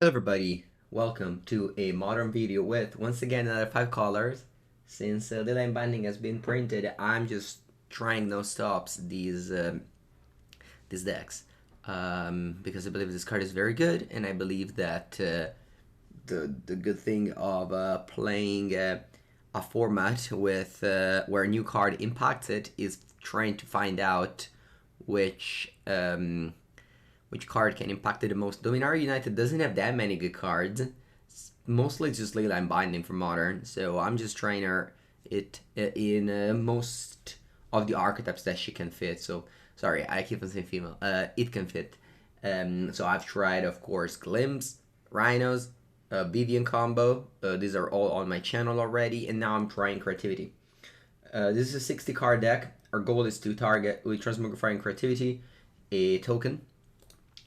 Hello everybody, welcome to a modern video with once again another 5 colors. Since Leyline Binding has been printed, I'm just trying no stops these decks because I believe this card is very good, and I believe that the good thing of playing a format with where a new card impacts it is trying to find out which which card can impact it the most. Dominaria United doesn't have that many good cards. Mostly it's just Leyline Binding for Modern, so I'm just trying it in most of the archetypes that she can fit. So, sorry, I keep on saying female. It can fit. So I've tried, of course, Glimpse, Rhinos, Vivian combo. These are all on my channel already, and now I'm trying Creativity. This is a 60 card deck. Our goal is to target with Transmogrify and Creativity a token.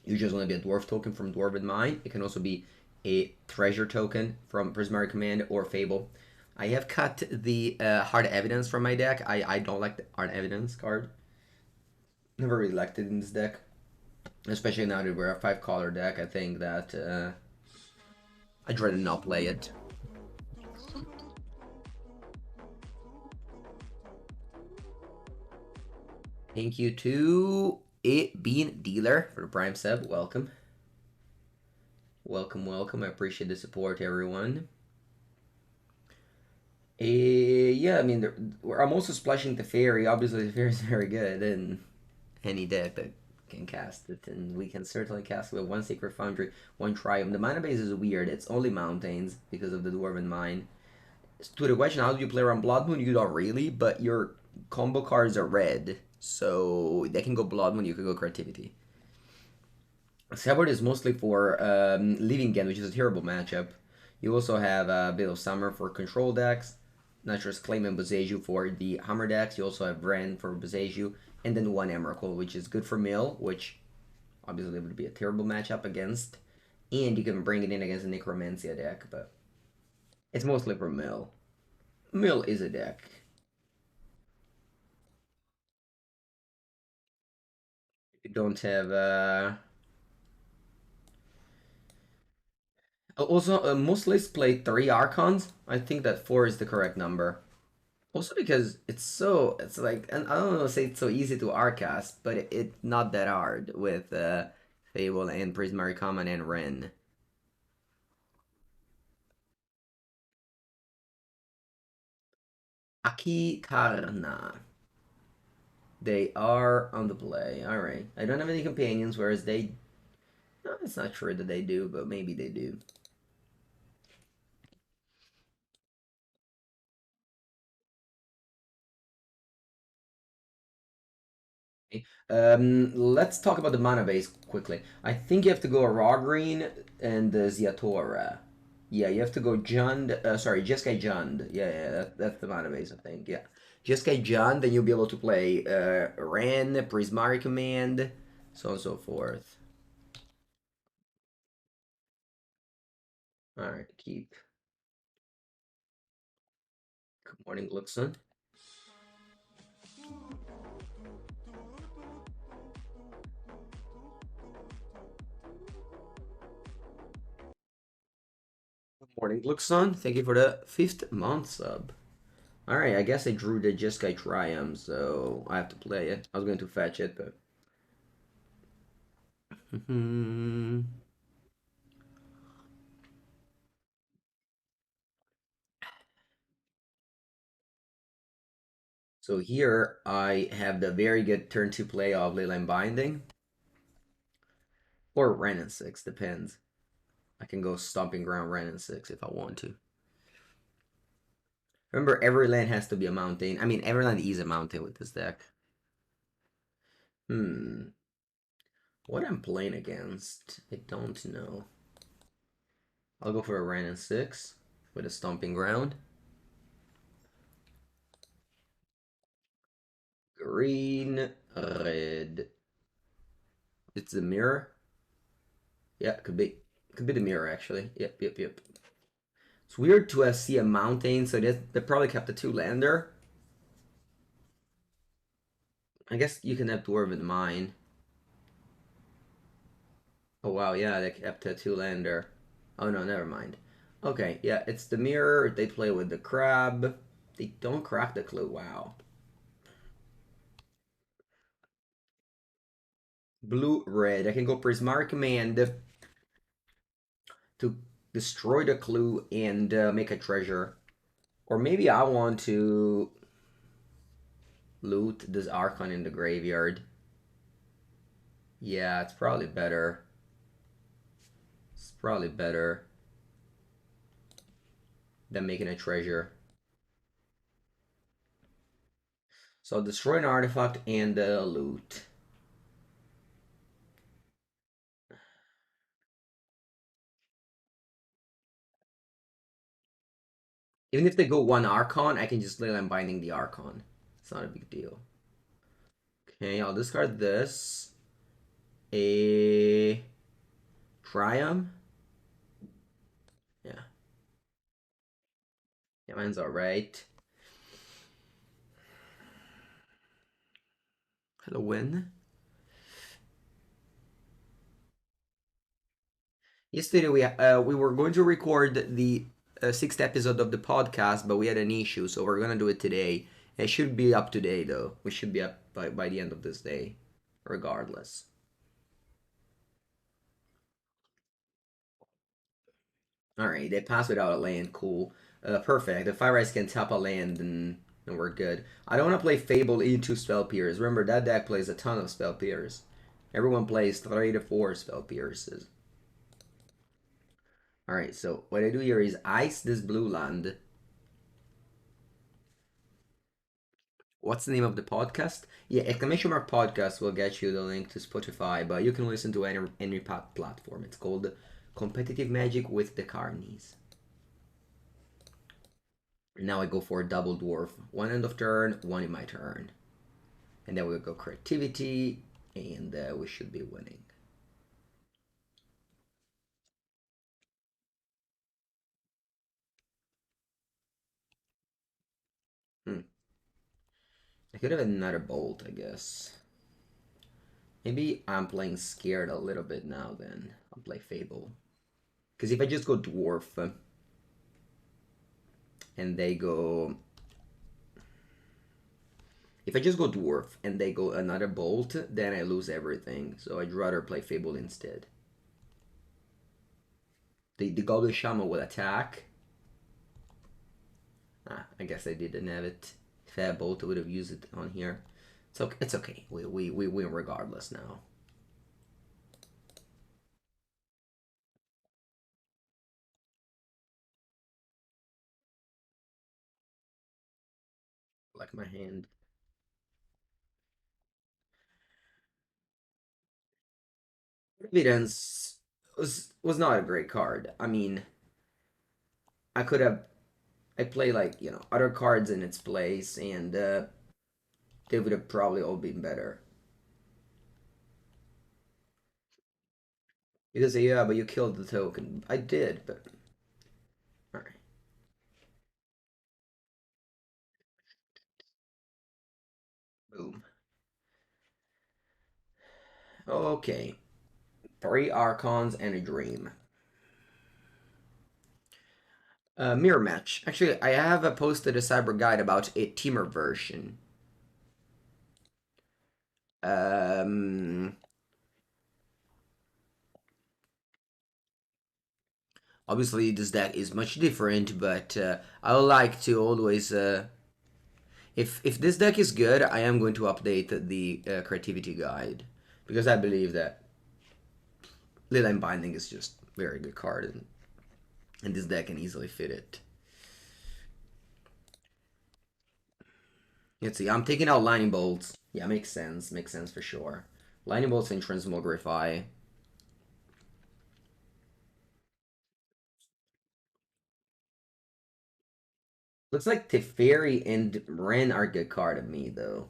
Usually it's going to be a dwarf token from Dwarven Mine. It can also be a treasure token from Prismari Command or Fable. I have cut the hard evidence from my deck. I don't like the hard evidence card. Never really liked it in this deck. Especially now that we're a 5 color deck, I think that I'd rather not play it. Thank you to It Bean Dealer for the Prime sub. Welcome. Welcome, welcome. I appreciate the support, everyone. Yeah, I mean, I'm also splashing Teferi. Obviously, Teferi is very good in any deck that can cast it, and we can certainly cast it with one Sacred Foundry, one Triumph. The mana base is weird. It's only mountains because of the Dwarven Mine. To the question, how do you play around Blood Moon? You don't really, but your combo cards are red, so they can go Blood Moon, you can go Creativity. Sabbath is mostly for Living Again, which is a terrible matchup. You also have a bit of Summer for control decks, Naturalist Claim and Boseiju for the Hammer decks. You also have Wrenn for Boseiju, and then one Emrakul, which is good for Mill, which obviously would be a terrible matchup against. And you can bring it in against a Necromancia deck, but it's mostly for Mill. Mill is a deck. You don't have also, most lists play 3 Archons. I think that 4 is the correct number. Also because it's like, and I don't know, say it's so easy to Arcast, but it's not that hard with Fable and Prismari Command and Wrenn. Akitarna. They are on the play. Alright. I don't have any companions, whereas they... No, it's not sure that they do, but maybe they do. Let's talk about the mana base quickly. I think you have to go Raugrin and Ziatora. Yeah, you have to go Jund. Sorry, Jeskai Jund. Yeah, that's the mana base, I think. Yeah, Jeskai Jund. Then you'll be able to play Wrenn, Prismari Command, so on and so forth. All right, keep. Good morning, Luxon. Good morning, Luxon. Thank you for the 5th month sub. Alright, I guess I drew the Jeskai Triome, so I have to play it. I was going to fetch it, but... So here I have the very good turn 2 play of Leyline Binding. Or Wrenn and Six, depends. I can go Stomping Ground Wrenn and Six if I want to. Remember, every land has to be a mountain. I mean, every land is a mountain with this deck. What I'm playing against, I don't know. I'll go for a Wrenn and Six with a Stomping Ground. Green, red. It's the mirror. Yeah, could be. Could be the mirror, actually. Yep. It's weird to see a mountain, so they probably kept a 2-lander. I guess you can have Dwarven Mine. Oh wow, yeah, they kept a 2-lander. Oh no, never mind. Okay, yeah, it's the mirror. They play with the crab. They don't crack the clue. Wow. Blue, red. I can go Prismari Command to destroy the clue and make a treasure. Or maybe I want to loot this Archon in the graveyard. Yeah, it's probably better. It's probably better than making a treasure. So destroy an artifact and loot. Even if they go one Archon, I can just Leyline Binding the Archon. It's not a big deal. Okay, I'll discard this. A Triome. Yeah. Yeah, mine's alright. Hello, Win. Yesterday we were going to record the sixth episode of the podcast, but we had an issue, so we're gonna do it today. It should be up today, though. We should be up by the end of this day, regardless. Alright, they pass without a land. Cool. Perfect. If Fire Ice can tap a land, then we're good. I don't want to play Fable into Spell Pierce. Remember, that deck plays a ton of Spell Pierce. Everyone plays 3 to 4 Spell Pierces. Alright, so what I do here is ice this blue land. What's the name of the podcast? Yeah, exclamation mark podcast will get you the link to Spotify, but you can listen to any platform. It's called Competitive Magic with the Carnies. Now I go for a double dwarf. One end of turn, one in my turn. And then we'll go creativity, and we should be winning. I could have another bolt, I guess. Maybe I'm playing scared a little bit now then. I'll play Fable. Because if I just go dwarf, and they go... If I just go dwarf and they go another bolt, then I lose everything. So I'd rather play Fable instead. The Goblin Shaman will attack. I guess I didn't have it. If I had bolt, I would have used it on here. So it's okay. We win regardless now. Like my hand. Evidence was not a great card. I mean, I could have I play like other cards in its place, and they would have probably all been better. Because yeah, but you killed the token. I did, but all right. Boom. Okay. 3 Archons and a Dream. Mirror match. Actually, I have posted a cyber guide about a teamer version. Um, Obviously, this deck is much different, but I would like to always. If this deck is good, I am going to update the creativity guide because I believe that Leyline Binding is just a very good card, and this deck can easily fit it. Let's see, I'm taking out Lightning Bolts. Yeah, makes sense. Makes sense for sure. Lightning Bolts and Transmogrify. Looks like Teferi and Wrenn are good card of me, though.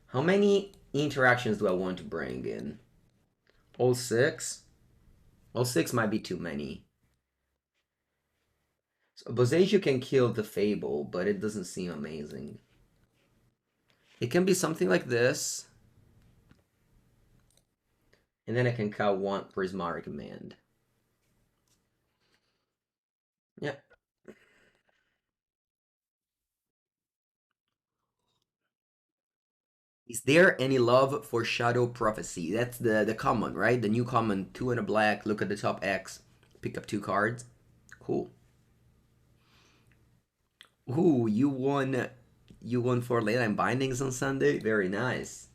How many interactions do I want to bring in? All 6? All 6 might be too many. So Boseiju can kill the Fable, but it doesn't seem amazing. It can be something like this. And then I can cut one Prismari Command. Yeah. Is there any love for Shadow Prophecy? That's the common, right? The new common, two and a black. Look at the top X. Pick up two cards. Cool. Ooh, you won. You won for Leyline Bindings on Sunday. Very nice.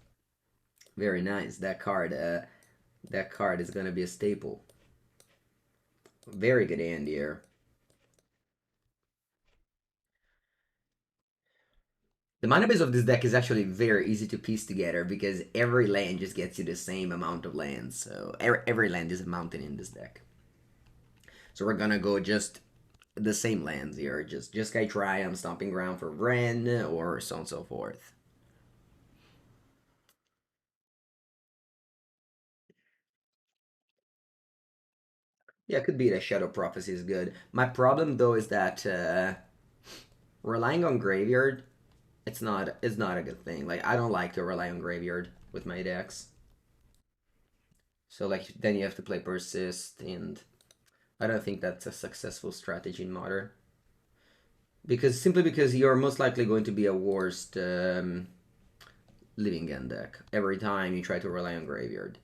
Very nice. That card. That card is gonna be a staple. Very good hand here. The mana base of this deck is actually very easy to piece together because every land just gets you the same amount of lands. So every land is a mountain in this deck. So we're gonna go just the same lands here. Just Ketria Triome, Stomping Ground for Wrenn, or so on and so forth. Yeah, it could be that Shadow Prophecy is good. My problem though is that relying on Graveyard, it's not a good thing. Like I don't like to rely on Graveyard with my decks. So like then you have to play Persist, and I don't think that's a successful strategy in Modern. Because simply because you're most likely going to be a worst living end deck every time you try to rely on Graveyard.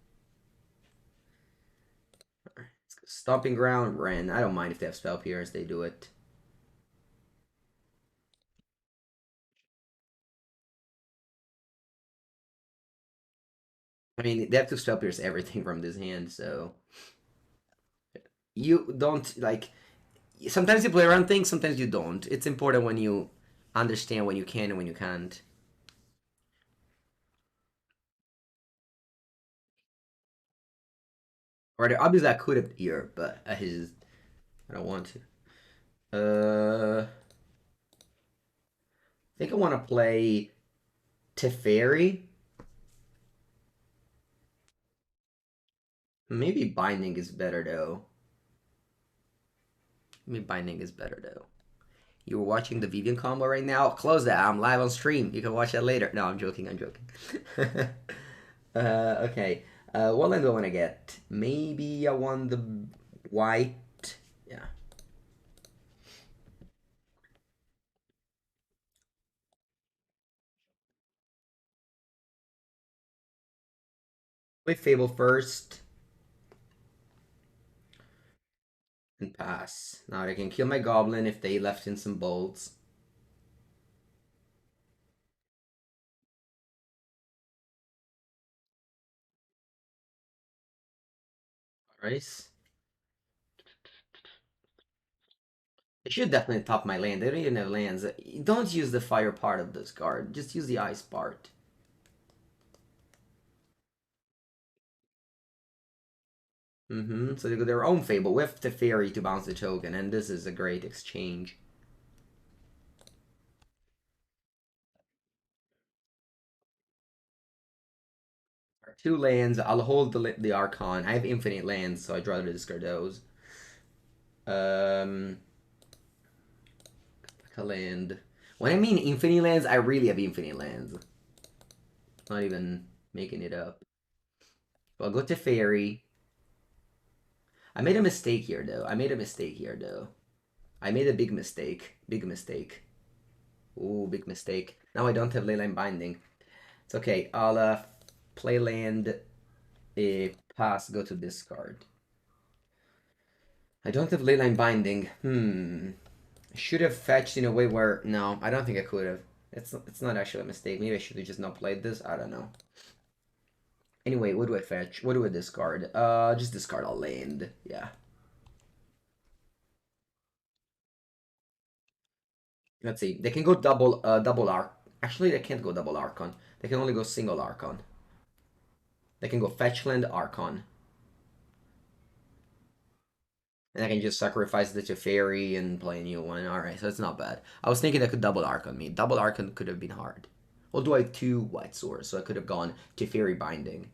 Stomping Ground, Wrenn. I don't mind if they have spell pierce, they do it. I mean, they have to spell pierce everything from this hand, so you don't like. Sometimes you play around things, sometimes you don't. It's important when you understand when you can and when you can't. Or obviously I could have here, but I don't want to. I think I want to play Teferi. Maybe Binding is better though. Maybe Binding is better though. You were watching the Vivian combo right now? Close that. I'm live on stream. You can watch that later. No, I'm joking. I'm joking. Okay. What land do I want to get? Maybe I want the white. Yeah. Play Fable first and pass. Now they can kill my goblin if they left in some bolts. Alright. They should definitely top my land. They don't even have lands. Don't use the fire part of this card. Just use the ice part. So they got their own Fable with Teferi to bounce the token, and this is a great exchange. Two lands. I'll hold the Archon. I have infinite lands, so I'd rather discard those. Um, a land. When I mean infinite lands, I really have infinite lands. Not even making it up. So I'll go to Fairy. I made a mistake here, though. I made a big mistake. Big mistake. Ooh, big mistake. Now I don't have Leyline Binding. It's okay. I'll play land. Pass. Go to discard. I don't have Leyline Binding. I should have fetched in a way where... No, I don't think I could have. It's not actually a mistake. Maybe I should have just not played this. I don't know. Anyway, what do I fetch? What do I discard? Just discard a land. Yeah. Let's see. They can go double arc. Actually, they can't go double Archon. They can only go single Archon. They can go fetch land Archon. And I can just sacrifice the Teferi and play a new one. Alright, so it's not bad. I was thinking I could double Archon me. Double Archon could have been hard. Although I have two white swords, so I could have gone Teferi Binding.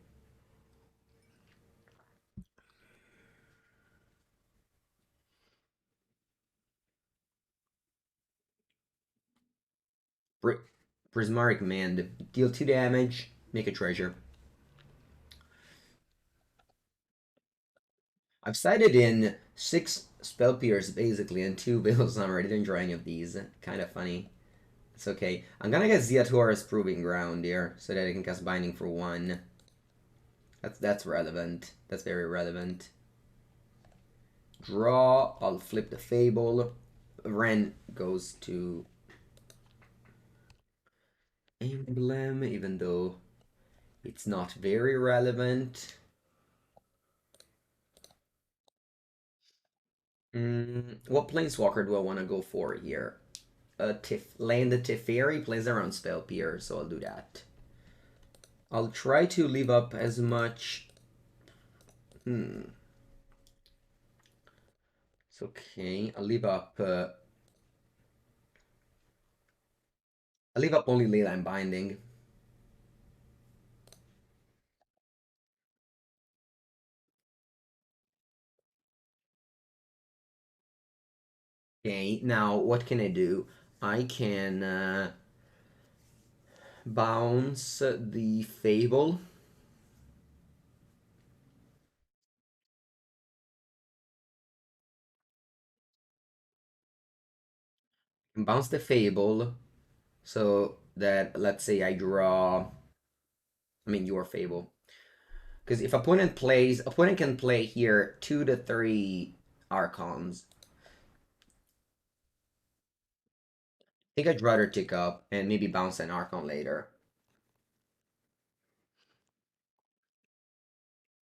Prismari Command. Deal 2 damage, make a treasure. I've sided in 6 spell pierce basically and 2 Veil Summer. I didn't draw any of these. Kind of funny. It's okay. I'm gonna get Ziatora's Proving Ground here so that I can cast Binding for 1. That's relevant. That's very relevant. Draw. I'll flip the Fable. Wrenn goes to Emblem, even though it's not very relevant. What Planeswalker do I want to go for here? Land the Teferi plays around Spell Pierce, so I'll do that. I'll try to leave up as much. It's okay. I'll leave up. I'll leave up only Leyline Binding. Okay. Now what can I do? I can bounce the Fable. Bounce the Fable, so that let's say I draw. I mean your Fable. Because if opponent can play here 2 to 3 Archons. I think I'd rather tick up and maybe bounce an Archon later.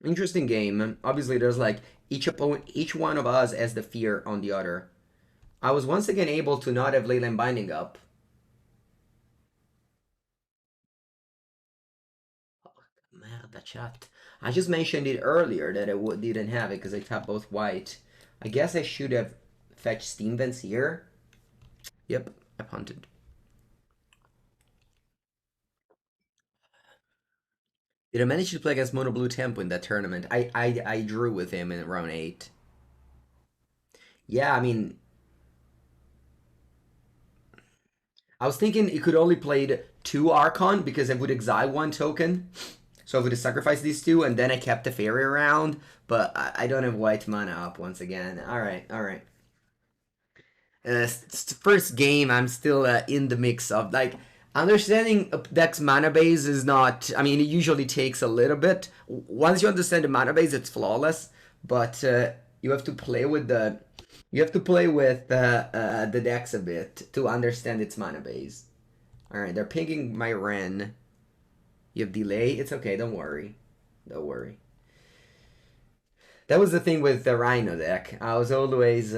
Interesting game. Obviously, there's like each one of us has the fear on the other. I was once again able to not have Leyland Binding up. Oh, merda, chat. I just mentioned it earlier that I didn't have it because I tapped both white. I guess I should have fetched Steam Vents here. Yep, I punted. Did I manage to play against Mono Blue Tempo in that tournament? I drew with him in round 8. Yeah, I mean, I was thinking it could only played 2 Archon because I would exile 1 token. So I would have sacrificed these 2 and then I kept the fairy around. But I don't have white mana up once again. Alright, alright. First game, I'm still in the mix of like understanding a deck's mana base is not. I mean, it usually takes a little bit. Once you understand the mana base, it's flawless. But you have to play with the the decks a bit to understand its mana base. All right, they're pinging my Wrenn. You have delay. It's okay. Don't worry. Don't worry. That was the thing with the Rhino deck. I was always.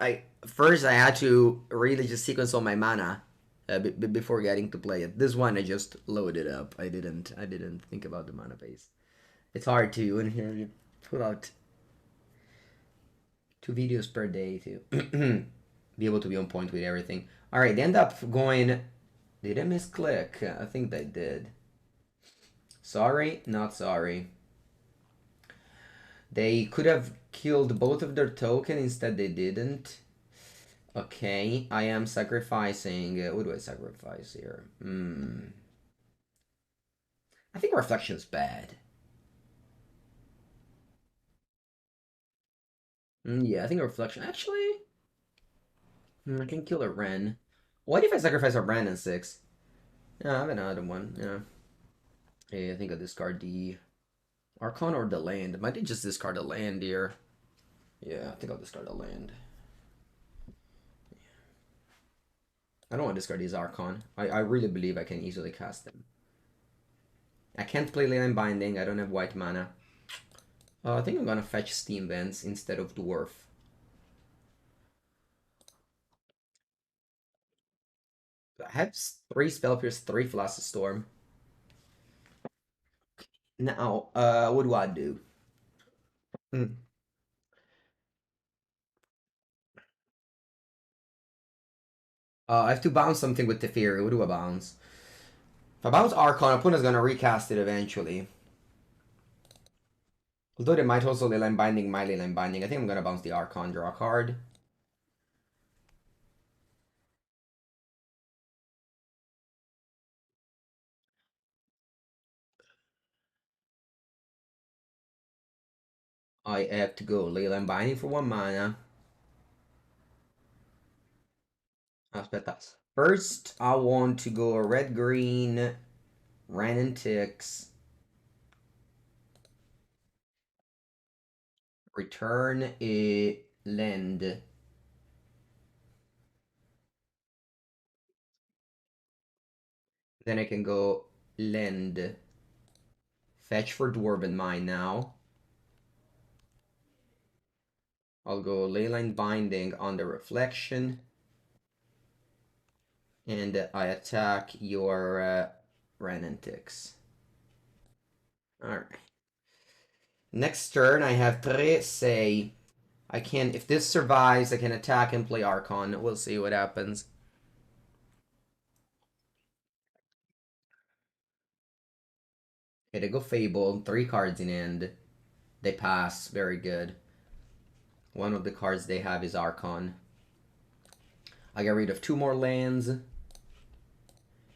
I first I had to really just sequence all my mana before getting to play it. This one I just loaded up. I didn't think about the mana base. It's hard to when you put out 2 videos per day to be able to be on point with everything. All right, they end up going. Did I misclick? I think they did. Sorry, not sorry. They could have killed both of their token, instead they didn't. Okay, I am sacrificing. What do I sacrifice here? I think Reflection's bad. Yeah, I think Reflection. Actually, I can kill a Wrenn. What if I sacrifice a Wrenn and 6? Yeah, I have another one. Yeah. Hey, I think I'll discard the Archon or the land. Might just discard the land here. Yeah, I think I'll discard the land. I don't want to discard these Archon. I really believe I can easily cast them. I can't play Leyline Binding. I don't have white mana. I think I'm gonna fetch Steam Vents instead of Dwarf. I have 3 Spell Pierce, 3 Flusterstorm. Now, what do I do? I have to bounce something with Teferi. What do I bounce? If I bounce Archon, opponent's gonna recast it eventually. Although they might also Leyline Binding, my Leyline Binding. I think I'm gonna bounce the Archon, draw a card. I have to go Leyline Binding for 1 mana. Aspettas. First, I want to go a red-green Wrenn and Six. Return a land. Then I can go lend. Fetch for Dwarven Mine now. I'll go Leyline Binding on the Reflection. And I attack your Wrenn and Six. Alright. Next turn, I have say. I can, if this survives, I can attack and play Archon. We'll see what happens. Okay, they go Fable, 3 cards in hand. They pass, very good. One of the cards they have is Archon. I got rid of 2 more lands.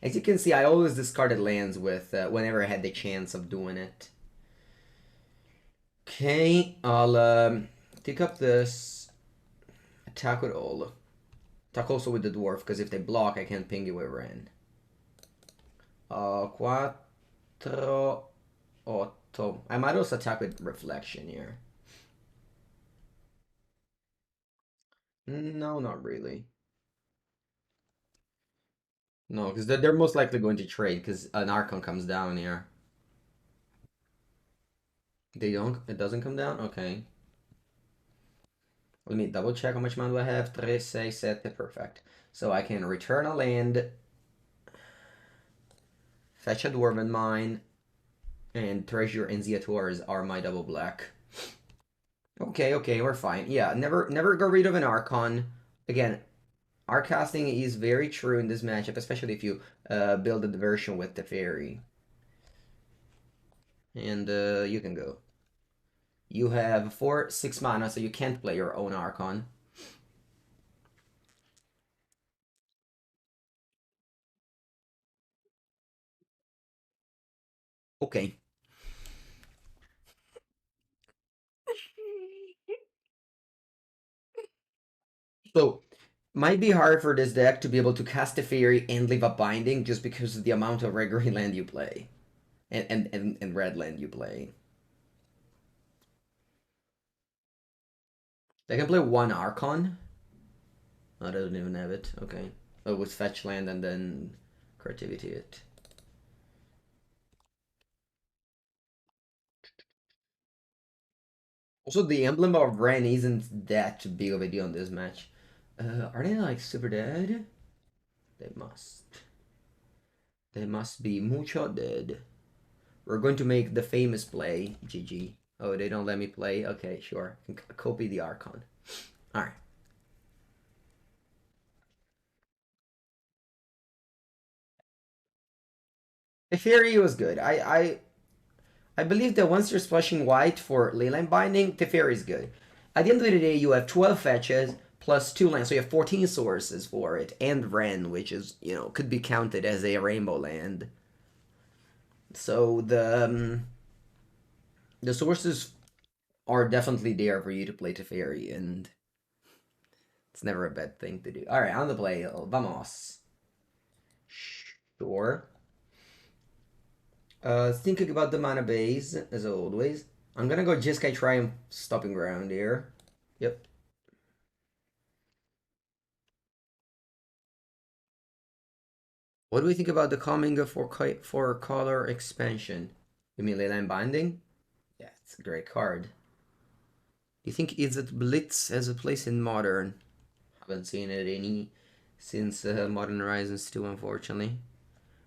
As you can see, I always discarded lands with whenever I had the chance of doing it. Okay, I'll take up this. Attack with all. Attack also with the dwarf, because if they block, I can't ping you with Wrenn. 4, 8. I might also attack with Reflection here. No, not really. No, because they're most likely going to trade, because an Archon comes down here. They don't? It doesn't come down? Okay. Let me double check how much mana do I have. 3, 6, 7. Perfect. So I can return a land, fetch a Dwarven Mine, and Treasure and Ziatoras are my double black. Okay, we're fine. Yeah, never go rid of an Archon. Again, Arc casting is very true in this matchup, especially if you build a version with Teferi. And you can go. You have 4, 6 mana, so you can't play your own Archon. Okay. So, might be hard for this deck to be able to cast Teferi and leave a binding just because of the amount of red green land you play. And red land you play. They can play 1 Archon. Oh, they don't even have it. Okay. Oh, with fetch land and then creativity it. Also, the emblem of Wrenn isn't that big of a deal in this match. Are they like super dead? They must. They must be mucho dead. We're going to make the famous play. GG. Oh, they don't let me play? Okay, sure. Copy the Archon. Alright. The Teferi was good. I believe that once you're splashing white for Leyline Binding, Teferi is good. At the end of the day, you have 12 fetches plus 2 lands, so you have 14 sources for it, and Wrenn, which is, could be counted as a rainbow land. So the sources are definitely there for you to play Teferi, and it's never a bad thing to do. Alright, on the play, vamos. Sure. Thinking about the mana base, as always. I'm gonna go Jeskai Triumph Stomping Ground here. Yep. What do we think about the coming for color expansion? You mean Leyline Binding? Yeah, it's a great card. Do you think Izzet Blitz has a place in Modern? Haven't seen it any since Modern Horizons 2, unfortunately.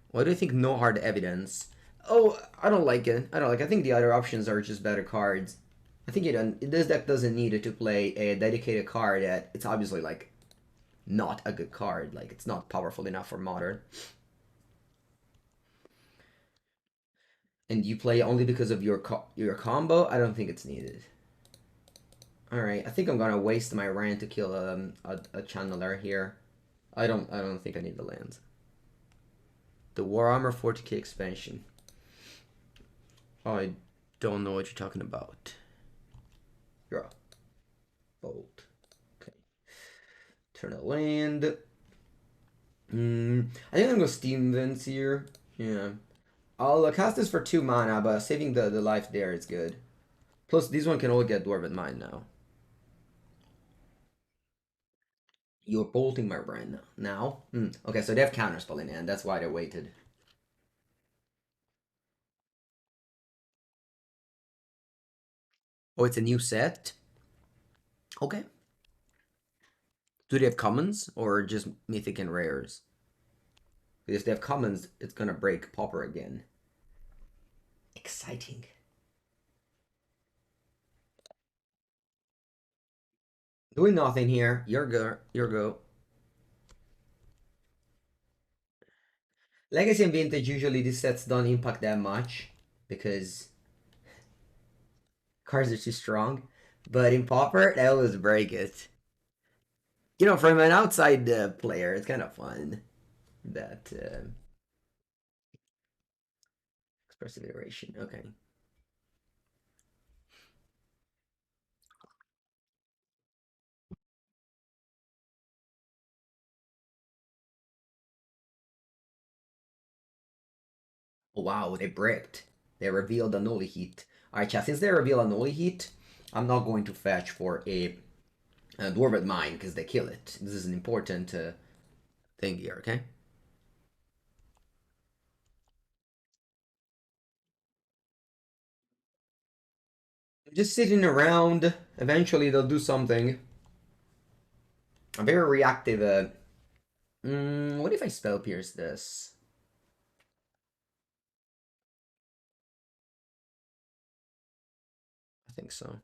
What do you think No Hard Evidence? Oh, I don't like it. I think the other options are just better cards. I think this deck doesn't need it to play a dedicated card that it's obviously like not a good card. Like it's not powerful enough for Modern. And you play only because of your combo. I don't think it's needed. All right, I think I'm gonna waste my Wrenn to kill a channeler here. I don't think I need the lands. The War Armor 40k expansion. Oh, I don't know what you're talking about. Bolt. Okay. Turn a land. I think I'm gonna go Steam Vince here. Yeah. I'll cast this for 2 mana, but saving the life there is good. Plus, these one can all get Dwarven Mine now. You're bolting my Wrenn now? Okay, so they have counterspell in hand. That's why they waited. Oh, it's a new set? Okay. Do they have commons or just mythic and rares? Because if they have commons, it's gonna break Pauper again. Exciting. Doing nothing here. Your go. Your go. Legacy and Vintage, usually these sets don't impact that much because cards are too strong. But in Pauper, that was very good. You know, from an outside player, it's kind of fun. That expressive iteration. Okay. Oh, wow, they bricked. They revealed a Nully Heat. Alright, chat, since they reveal a Nully Heat, I'm not going to fetch for a Dwarven Mine because they kill it. This is an important thing here, okay? Just sitting around. Eventually they'll do something. I'm very reactive. What if I Spell Pierce this? I think so.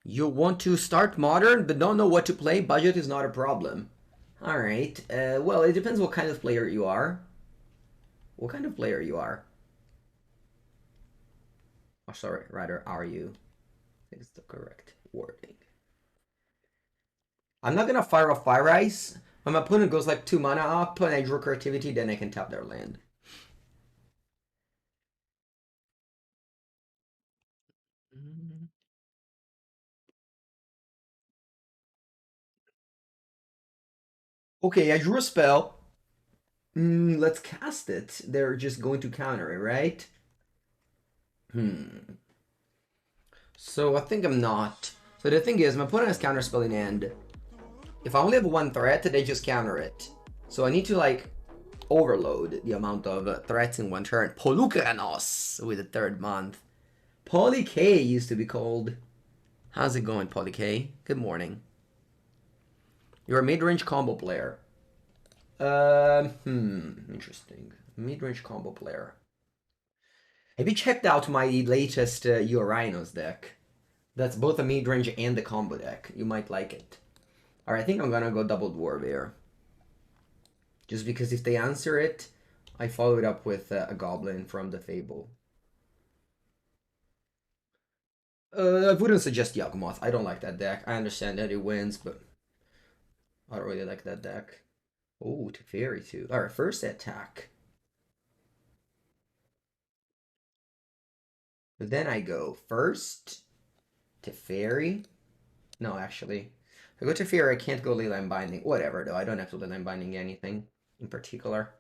You want to start Modern but don't know what to play? Budget is not a problem. Alright. Well, it depends what kind of player you are. What kind of player you are? Oh, sorry, rather, are you? I think it's the correct wording. I'm not gonna fire off Fire Ice. When my opponent goes like 2 mana up and I draw Creativity, then I can tap their land. Okay, I drew a spell. Let's cast it. They're just going to counter it, right? So I think I'm not. So the thing is, my opponent has counterspell in hand. If I only have 1 threat, they just counter it. So I need to like overload the amount of threats in 1 turn. Polukranos with the 3rd month. Poly K used to be called. How's it going, Poly K? Good morning. You're a mid-range combo player. Interesting. Mid-range combo player. Have you checked out my latest Rhinos deck? That's both a mid-range and a combo deck. You might like it. Alright, I think I'm gonna go double Dwarf here. Just because if they answer it, I follow it up with a Goblin from the Fable. I wouldn't suggest Yawgmoth. I don't like that deck. I understand that it wins, but I don't really like that deck. Oh, Teferi too. Alright, first attack. But then I go first Teferi. No, actually. If I go Teferi, I can't go Leyline Binding. Whatever, though. I don't have to Leyline Binding anything in particular.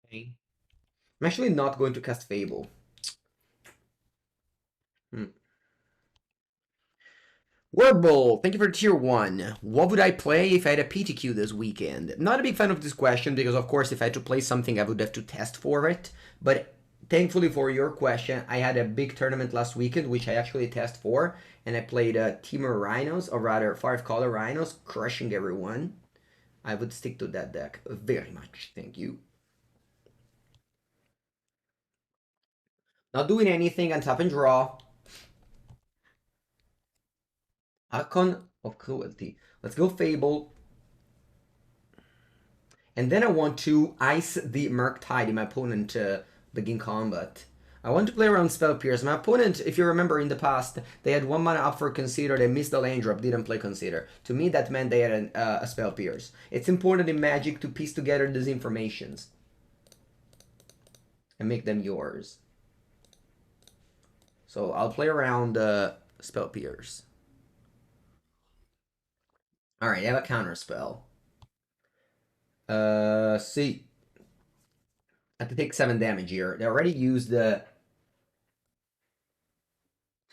Okay. I'm actually not going to cast Fable. Warble, thank you for tier 1. What would I play if I had a PTQ this weekend? Not a big fan of this question because, of course, if I had to play something, I would have to test for it. But thankfully for your question, I had a big tournament last weekend, which I actually test for. And I played Temur Rhinos, or rather 5-color Rhinos, crushing everyone. I would stick to that deck very much. Thank you. Not doing anything, untap and draw. Archon of Cruelty. Let's go Fable. And then I want to ice the Murktide in my opponent begin combat. I want to play around Spell Pierce. My opponent, if you remember in the past, they had 1 mana up for Consider, they missed the lane drop, didn't play Consider. To me, that meant they had a Spell Pierce. It's important in Magic to piece together these informations and make them yours. So I'll play around Spell Pierce. Alright, I have a counter spell. See. I have to take 7 damage here. They already used the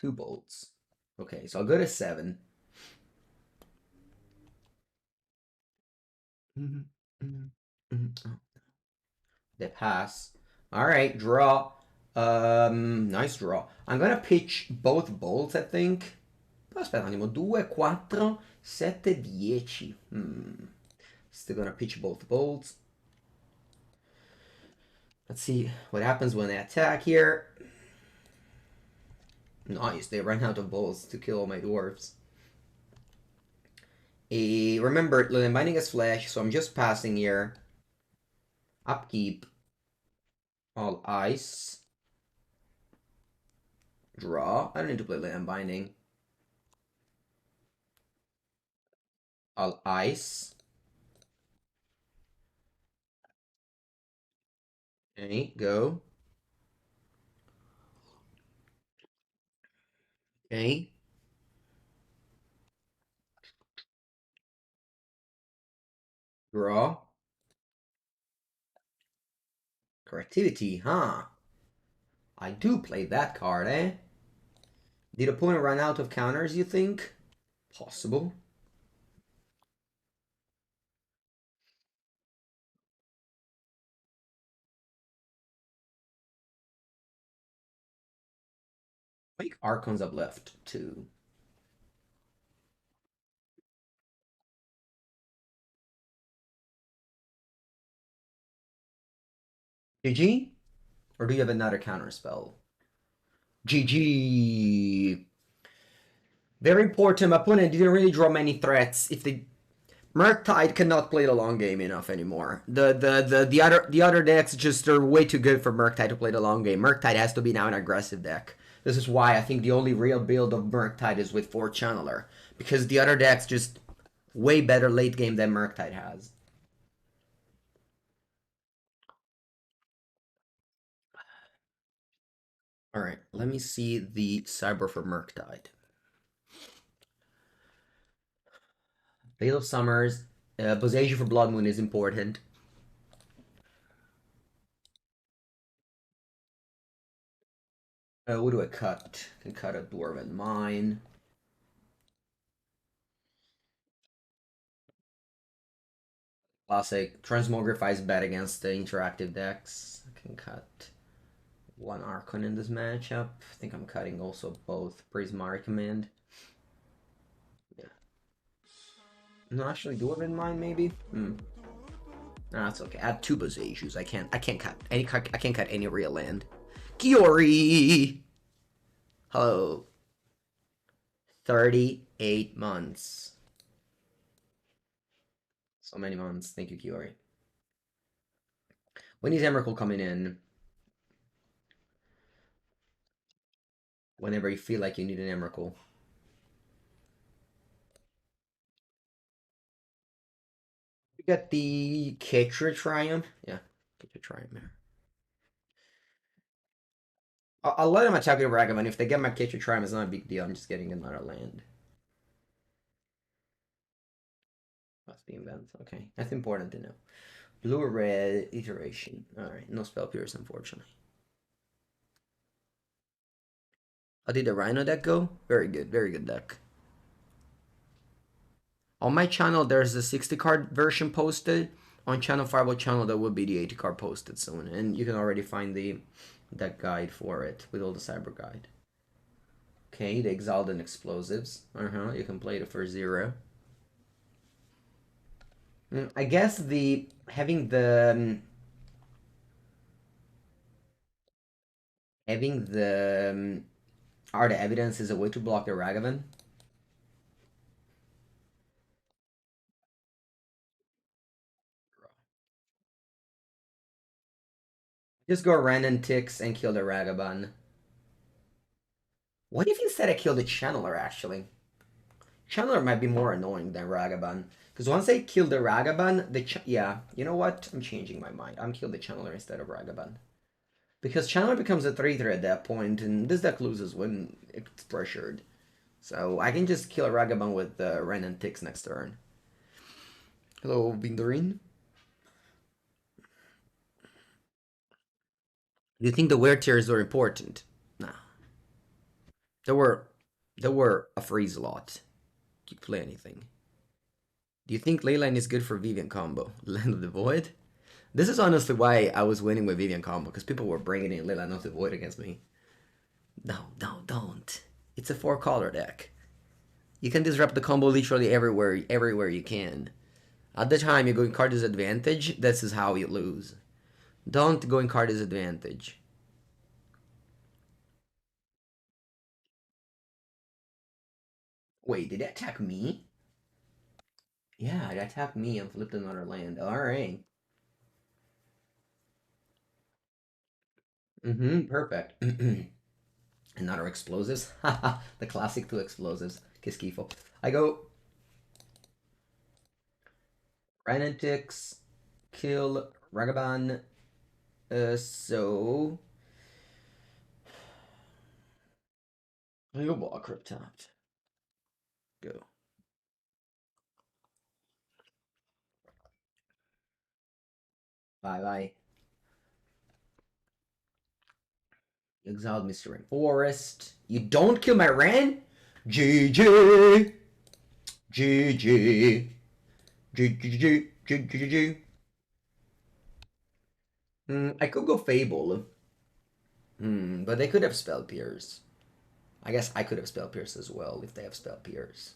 2 bolts. Okay, so I'll go to 7. They pass. Alright, draw. Nice draw. I'm gonna pitch both bolts, I think. Aspetta un attimo, 2, 4, 7, 10. Still gonna pitch both bolts. Let's see what happens when they attack here. Nice, they run out of bolts to kill all my dwarves. Remember, Leyline Binding is flash, so I'm just passing here. Upkeep. All ice. Draw. I don't need to play Leyline Binding. All ice. Okay, go. Okay. Draw. Creativity, huh? I do play that card, eh? Did opponent run out of counters, you think? Possible. Like Archons up left, too. GG? Or do you have another counter spell? GG. Very important. My opponent didn't really draw many threats. If the Murktide cannot play the long game enough anymore. The other decks just are way too good for Murktide to play the long game. Murktide has to be now an aggressive deck. This is why I think the only real build of Murktide is with 4 Channeler. Because the other decks just way better late game than Murktide has. Alright, let me see the Cyber for Murktide. Veil of Summers. Boseiju for Blood Moon is important. What do I cut? I can cut a Dwarven Mine. Classic. Transmogrify is bad against the interactive decks. I can cut 1 Archon in this matchup. I think I'm cutting also both Prismari Command. Yeah. No, actually, Dwarven Mine maybe. No, that's okay. I have 2 Boseijus. I can't cut any real land. Kiori. Hello. 38 months. So many months. Thank you, Kiori. When is Emrakul coming in? Whenever you feel like you need an Emrakul. You got the Ketria Triome? Yeah, Ketria Triome. I'll let him attack with Ragavan. If they get my Ketria Triome, it's not a big deal. I'm just getting another land. Must be invent. Okay, that's important to know. Blue-red iteration. Alright, no spell pierce, unfortunately. How did the Rhino deck go? Very good deck. On my channel, there's a 60 card version posted. On channel Fireball channel, there will be the 80 card posted soon. And you can already find the deck guide for it with all the cyber guide. Okay, the Exiled and Explosives. You can play it for 0. I guess having the Art of Evidence is a way to block the Ragavan. Just go Wrenn and Six and kill the Ragavan. What if instead I kill the Channeler, actually? Channeler might be more annoying than Ragavan. Because once I kill the Ragavan, yeah, you know what? I'm changing my mind. I'm kill the Channeler instead of Ragavan. Because Channeler becomes a 3-3 at that point, and this deck loses when it's pressured. So I can just kill a Ragavan with Wrenn and Six next turn. Hello, Vindorin. Do you think the wear tiers were important? Nah. There were a freeze lot. You play anything. Do you think Leyline is good for Vivian combo? Land of the Void? This is honestly why I was winning with Vivian combo, because people were bringing in Leyline of the Void against me. No, don't. It's a 4-color deck. You can disrupt the combo literally everywhere you can. At the time you go in card disadvantage, this is how you lose. Don't go in card disadvantage. Wait, did it attack me? Yeah, it attacked me and flipped another land. Alright. Perfect. Another explosives. Haha, the classic 2 explosives. Kiskifo. I go Wrenn and Six, kill Ragavan. So I go Blood Crypt tapped. Go. Bye. Exiled Mr. Rainforest. You don't kill my Ren? GG. GG. GG. I could go Fable. But they could have Spell Pierce. I guess I could have Spell Pierce as well if they have Spell Pierce.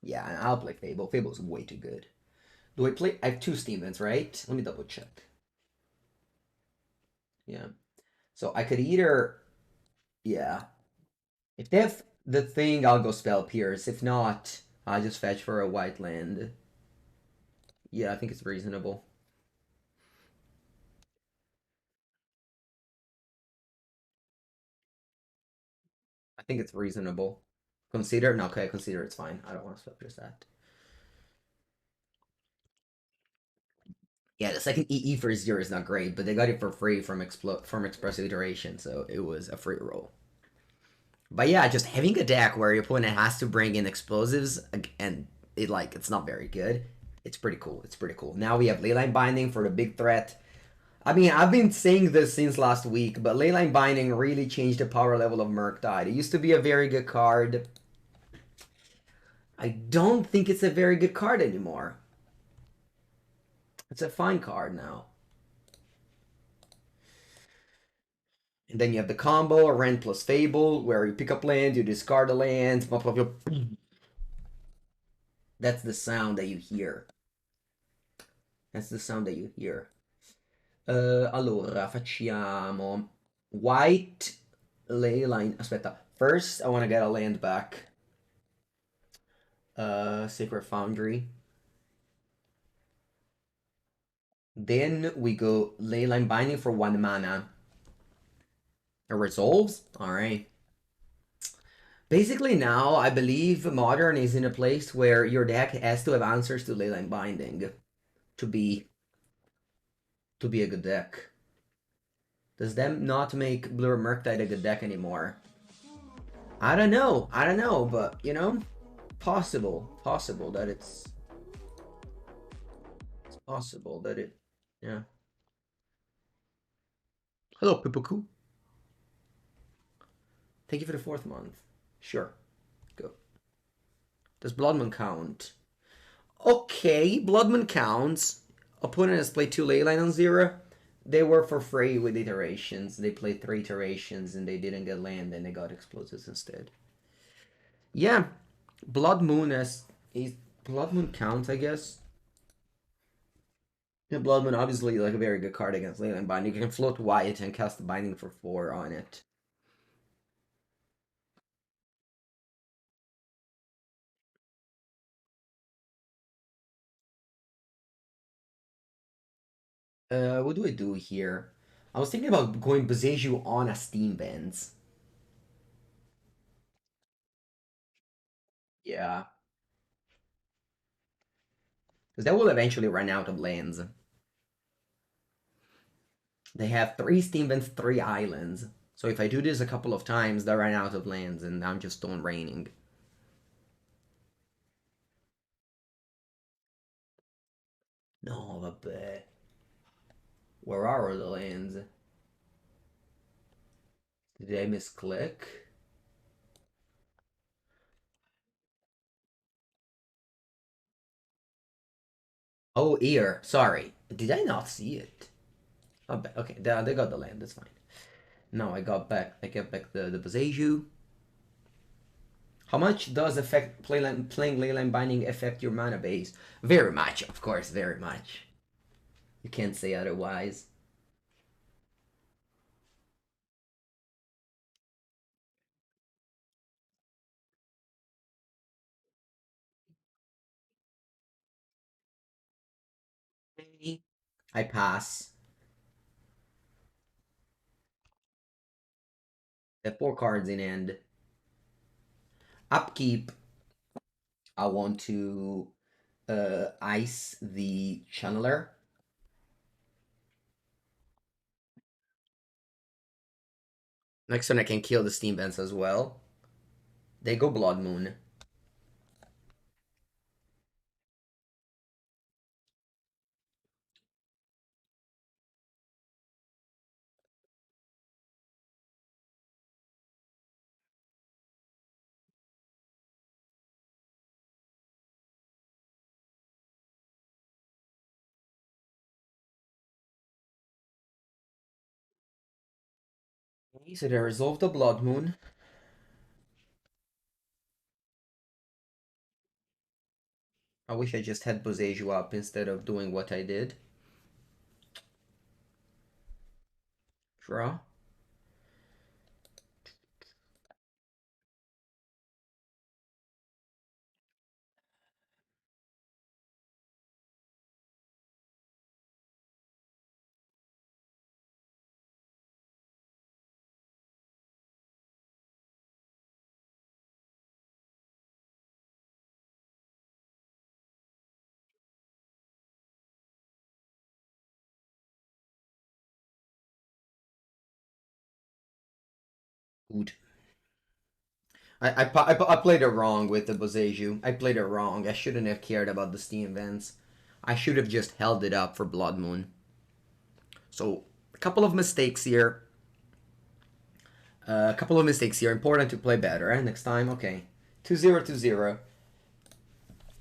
Yeah, I'll play Fable. Fable's way too good. Do I play? I have 2 Steam Vents, right? Let me double check. Yeah. So I could either, yeah. If they have the thing, I'll go Spell Pierce. If not, I'll just fetch for a white land. Yeah, I think it's reasonable. I think it's reasonable. Consider? No, okay, consider it's fine. I don't want to Spell Pierce that. Yeah, the second EE for 0 is not great, but they got it for free from Expressive Iteration, so it was a free roll. But yeah, just having a deck where your opponent has to bring in explosives and it's not very good. It's pretty cool. It's pretty cool. Now we have Leyline Binding for the big threat. I mean, I've been saying this since last week, but Leyline Binding really changed the power level of Murktide. It used to be a very good card. I don't think it's a very good card anymore. It's a fine card now. And then you have the combo, Wrenn plus Fable, where you pick up land, you discard a land, that's the sound that you hear. That's the sound that you hear. Allora, facciamo White Leyline. Aspetta, first I want to get a land back. Sacred Foundry. Then we go Leyline Binding for 1 mana. It resolves? Alright. Basically now, I believe Modern is in a place where your deck has to have answers to Leyline Binding to be a good deck. Does them not make Blue Murktide a good deck anymore? I don't know, but you know, possible that it's possible that it, yeah. Hello, Pipoku. Thank you for the 4th month. Sure, go. Does Blood Moon count? Okay, Blood Moon counts. Opponent has played 2 Leyline on 0. They were for free with iterations. They played 3 iterations and they didn't get land and they got explosives instead. Yeah, Blood Moon Blood Moon counts, I guess. Yeah, Blood Moon obviously like a very good card against Leyline Binding. You can float White and cast the Binding for 4 on it. What do I do here? I was thinking about going Boseiju on a Steam Vents. Yeah. Because that will eventually run out of lands. They have 3 Steam Vents, 3 islands. So if I do this a couple of times, they'll run out of lands, and I'm just stone raining. No, vabbè. Where are the lands? Did I misclick? Oh, here. Sorry. Did I not see it? Oh, okay, they got the land. That's fine. No, I got back. I get back the Boseiju. How much does playing Leyline Binding affect your mana base? Very much, of course, very much. You can't say otherwise. I pass. I have 4 cards in hand. Upkeep. I want to ice the Channeler. Next turn I can kill the Steam Vents as well. They go Blood Moon. Okay, so they resolve the Blood Moon. I wish I just had Boseiju up instead of doing what I did. Draw. Good. I played it wrong with the Boseiju. I played it wrong. I shouldn't have cared about the Steam Vents. I should have just held it up for Blood Moon. So, a couple of mistakes here. A couple of mistakes here. Important to play better, eh? Next time, okay. 2-0, 2-0.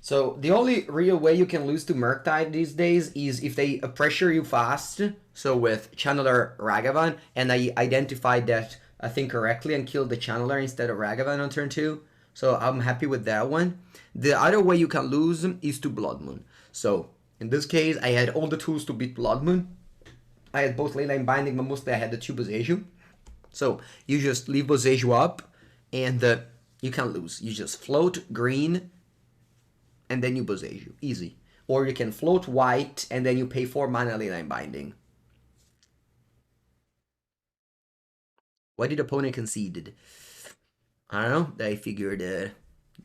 So, the only real way you can lose to Murktide these days is if they pressure you fast. So, with Channeler Ragavan, and I identified that I think correctly and killed the Channeler instead of Ragavan on turn 2. So, I'm happy with that one. The other way you can lose is to Blood Moon. So, in this case, I had all the tools to beat Blood Moon. I had both Leyline Binding, but mostly I had the 2 Boseiju. So you just leave Boseiju up, and you can't lose. You just float green, and then you Boseiju. Easy. Or you can float white, and then you pay 4 mana Leyline Binding. Why did opponent conceded? I don't know. They figured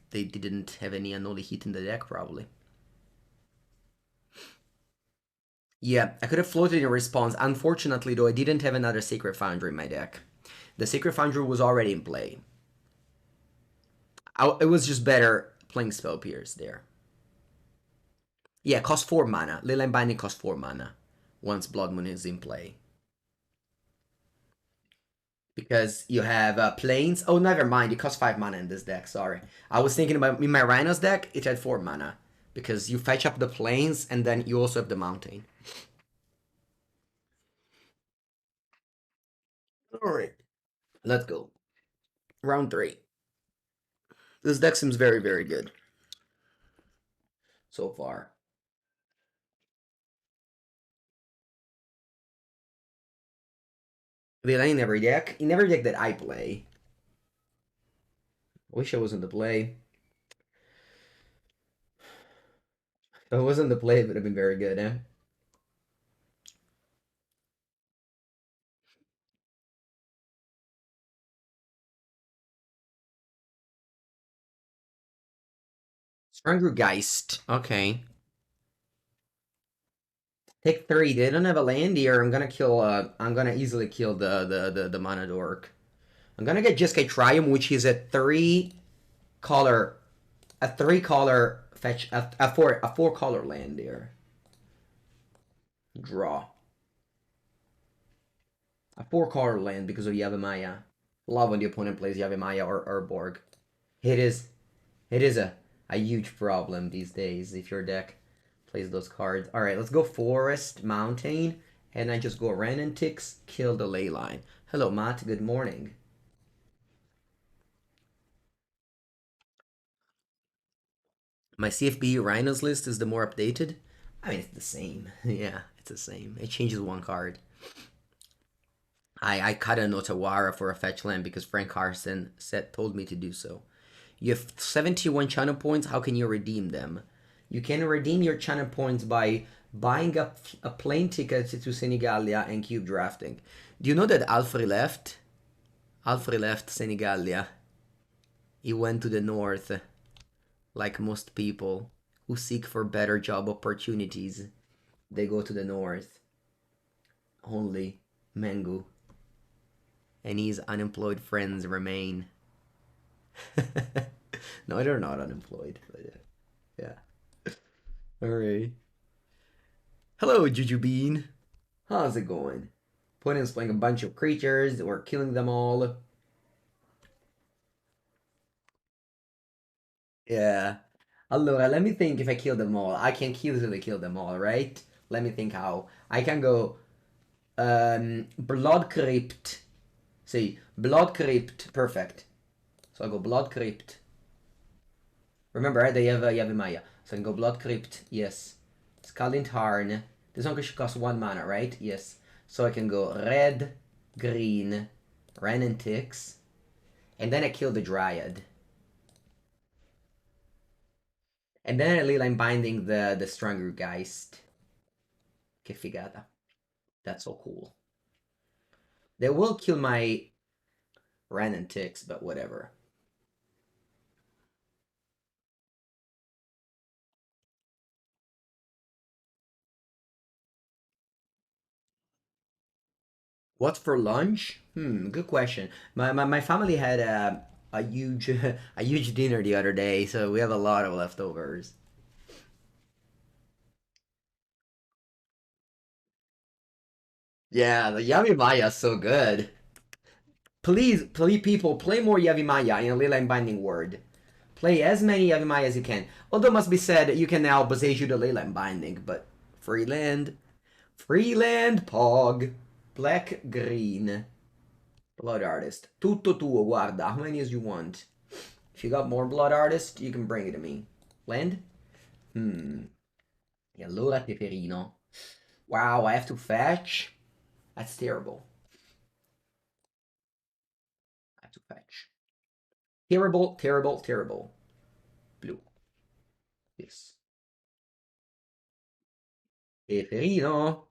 they didn't have any Unholy Heat in the deck, probably. Yeah, I could have floated in response. Unfortunately, though, I didn't have another Sacred Foundry in my deck. The Sacred Foundry was already in play. It was just better playing Spell Pierce there. Yeah, cost 4 mana. Leyline Binding costs 4 mana once Blood Moon is in play. Because you have Plains. Oh, never mind. It costs 5 mana in this deck. Sorry. I was thinking about in my Rhinos deck, it had 4 mana. Because you fetch up the Plains and then you also have the Mountain. Alright. Let's go. Round 3. This deck seems very, very good. So far. Leyline in every deck that I play. I wish I wasn't the play. If I wasn't the play, it would have been very good, eh? Strangergeist. Okay. Take 3. They don't have a land here. I'm gonna kill. I'm gonna easily kill the mana dork. I'm gonna get Jeskai Triumph, which is a 3-color, fetch, a 4-color land there. Draw. A 4-color land because of Yavimaya. Love when the opponent plays Yavimaya or Urborg. It is a huge problem these days if your deck plays those cards. Alright, let's go Forest, Mountain, and I just go Wrenn and Six, kill the Leyline. Hello, Matt. Good morning. My CFB Rhinos list is the more updated. I mean, it's the same. Yeah, it's the same. It changes one card. I cut an Otawara for a fetch land because Frank Carson told me to do so. You have 71 channel points. How can you redeem them? You can redeem your channel points by buying a plane ticket to Senigallia and keep drafting. Do you know that Alfred left? Alfred left Senigallia. He went to the north, like most people who seek for better job opportunities. They go to the north. Only Mengu and his unemployed friends remain. No, they're not unemployed, but yeah. Alright. Hello, Juju Bean. How's it going? Opponent's playing a bunch of creatures. We're killing them all. Yeah. Allora, let me think if I kill them all. I can easily kill them all, right? Let me think how. I can go Blood Crypt. See, Blood Crypt, perfect. So I go Blood Crypt. Remember, right? They have Yavimaya. So I can go Blood Crypt, yes. Scalding Tarn. This one should cost 1 mana, right? Yes. So I can go red, green, Wrenn and Six, and then I kill the Dryad. And then I Leyline Binding the Strangergeist. Que figata. That's so cool. They will kill my Wrenn and Six, but whatever. What's for lunch? Good question. My family had a huge a huge dinner the other day, so we have a lot of leftovers. Yeah, the Yavimaya is so good. Please, people, play more Yavimaya in a Leyline Binding word. Play as many Yavimaya as you can. Although must be said, you can now Boseiju the Leyline Binding, but free land, Pog, black, green, blood artist, tutto tuo. Guarda, how many as you want. If you got more blood artist, you can bring it to me. Land? E allora Teferino. Wow, I have to fetch? That's terrible. I have to fetch. Terrible, terrible, terrible. Blue. Yes. Teferino.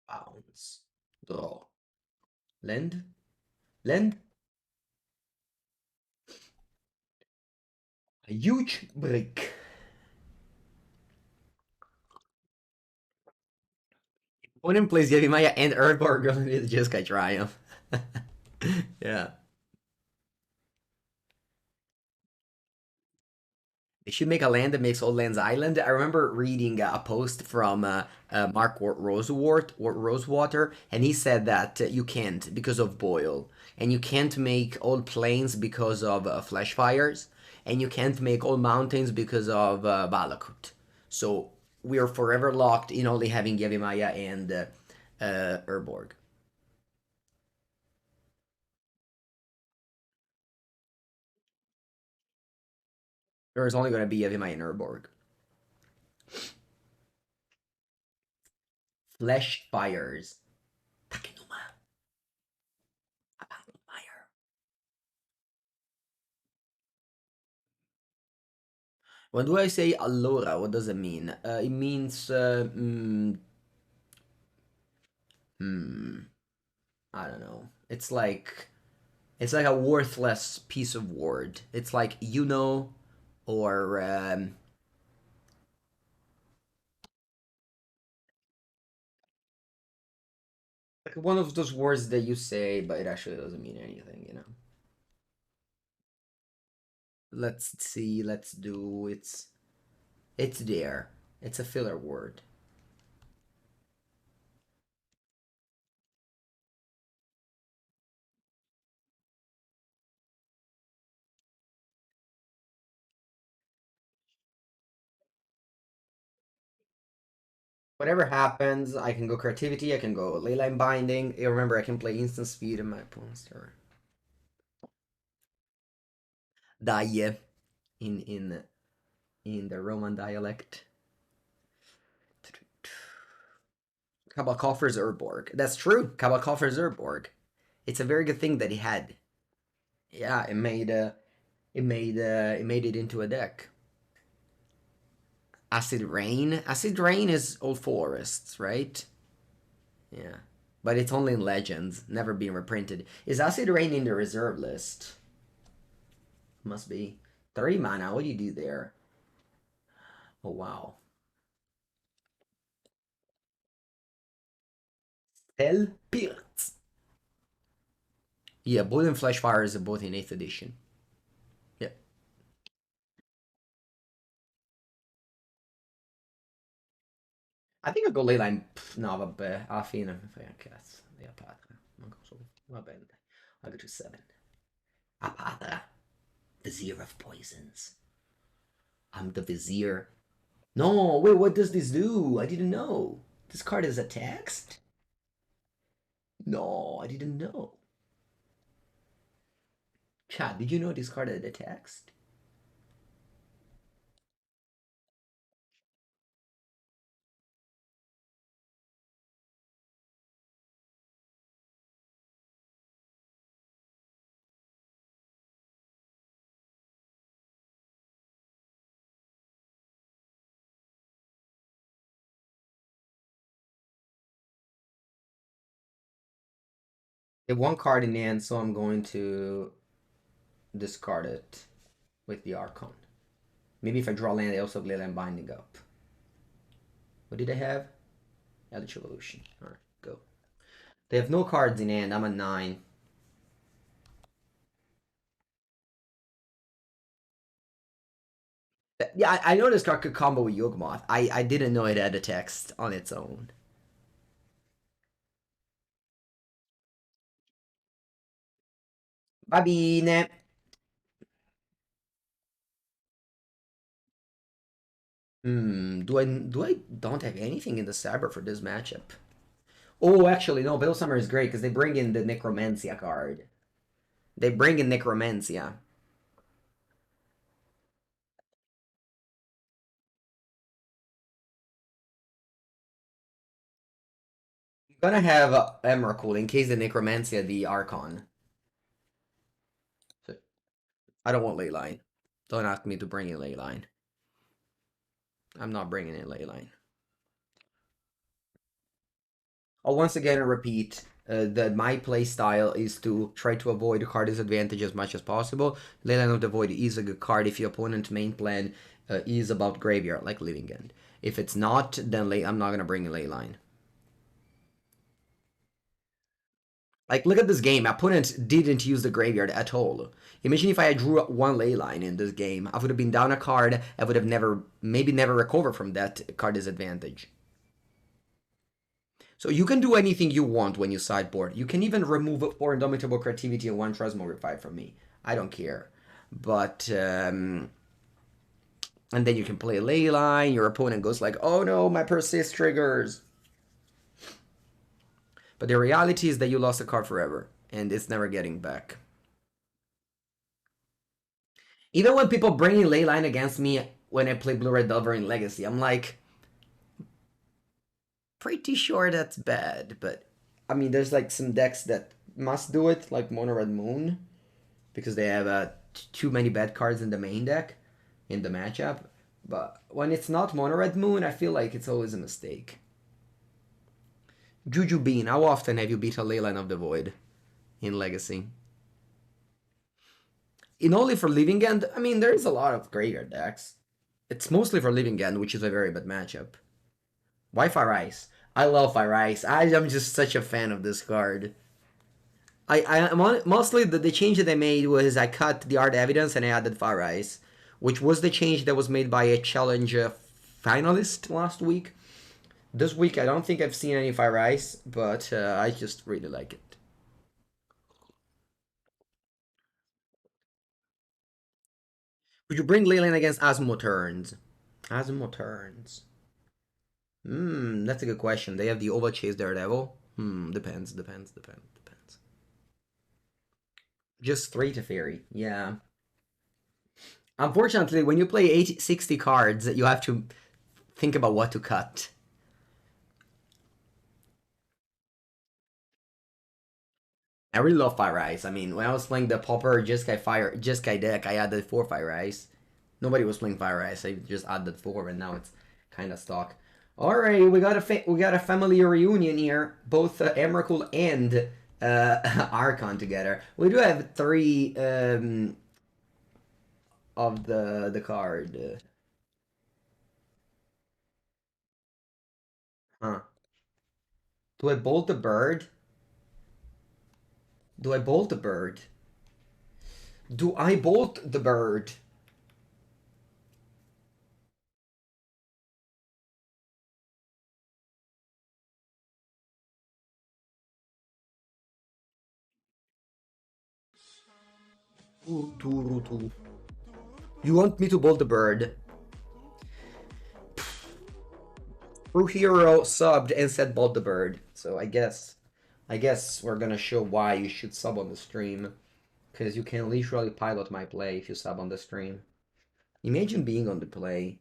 Bounce. Draw. Land. Land. A huge brick. Opponent plays Yavimaya and Earthborg Girl is just got Triumph. Yeah. They should make a land that makes Old Lands Island. I remember reading a post from Mark Rosewater, and he said that you can't because of Boil, and you can't make Old Plains because of Flash Fires, and you can't make Old Mountains because of Balakut. So we are forever locked in only having Yavimaya and Urborg. There is only going to be Yavimaya and Urborg. Flash Fires. Takenuma. Fire. When do I say allora? What does it mean? It means I don't know. It's like It's like a worthless piece of word. It's like you know, or like one of those words that you say, but it actually doesn't mean anything. You know. Let's see. Let's do. It's there. It's a filler word. Whatever happens, I can go creativity. I can go Leyline Binding. You remember, I can play instant speed in my opponent's turn. Die in the Roman dialect. Kabalkoffer's Urborg. That's true. Kabalkoffer's Urborg. It's a very good thing that he had. Yeah, it made it into a deck. Acid Rain. Acid Rain is Old Forests, right? Yeah. But it's only in Legends, never been reprinted. Is Acid Rain in the reserve list? Must be. 3 mana, what do you do there? Oh, wow. Hell Pirates. Yeah, Blood and Fleshfire is both in 8th edition. Yeah. I think I'll go Leyline. No, vabbè, alla fine mi fai un cazzo. A patra. Va bene. I'll go to 7. A patra. Vizier of Poisons. I'm the Vizier. No, wait, what does this do? I didn't know. This card is a text? No, I didn't know. Chad, did you know this card had a text? They have one card in the end, so I'm going to discard it with the Archon. Maybe if I draw land, I also have Leyline Binding up. What did they have? Eldritch Evolution. Alright, go. They have no cards in hand. I'm a 9. Yeah, I know this card could combo with Yawgmoth. I didn't know it had a text on its own. Va bene. Do I don't have anything in the Cyber for this matchup? Oh, actually, no. Battle Summer is great because they bring in the Necromancia card. They bring in Necromancia. I'm gonna have Emrakul in case the Necromancia the Archon. So, I don't want Leyline. Don't ask me to bring in Leyline. I'm not bringing in Leyline. I'll once again repeat that my play style is to try to avoid the card disadvantage as much as possible. Leyline of the Void is a good card if your opponent's main plan is about graveyard, like Living End. If it's not, then I'm not going to bring in Leyline. Like, look at this game. My opponent didn't use the graveyard at all. Imagine if I had drew one Leyline in this game. I would have been down a card. I would have maybe never recovered from that card disadvantage. So you can do anything you want when you sideboard. You can even remove 4 Indomitable Creativity and 1 Transmogrify from me. I don't care. But, and then you can play Leyline. Your opponent goes like, oh no, my persist triggers. But the reality is that you lost a card forever. And it's never getting back. Even when people bring in Leyline against me when I play Blue-Red Delver in Legacy, I'm like, pretty sure that's bad, but I mean, there's like some decks that must do it, like Mono Red Moon, because they have too many bad cards in the main deck in the matchup. But when it's not Mono Red Moon, I feel like it's always a mistake. Juju Bean, how often have you beat a Leyline of the Void in Legacy? In only for Living End, I mean, there's a lot of graveyard decks. It's mostly for Living End, which is a very bad matchup. Why Fire Ice? I love Fire Ice. I'm just such a fan of this card. Mostly the change that they made was I cut the art evidence and I added Fire Ice, which was the change that was made by a challenge finalist last week. This week I don't think I've seen any Fire Ice, but I just really like it. Would you bring Leyline against Asmo turns? Asmo turns. That's a good question. They have the Overchase Daredevil. Depends. Just three Teferi. Yeah. Unfortunately, when you play 60 cards, you have to think about what to cut. I really love Fire Ice. I mean, when I was playing the Popper Jeskai deck, I added 4 Fire Ice. Nobody was playing Fire Ice. I just added 4, and now it's kind of stock. All right, we got a family reunion here. Both Emrakul and Archon together. We do have 3 of the card. Huh? Do I bolt the bird? Do I bolt the bird? Do I bolt the bird? You want me to bolt the bird? True Hero subbed and said bolt the bird. So I guess we're gonna show why you should sub on the stream. Because you can literally pilot my play if you sub on the stream. Imagine being on the play.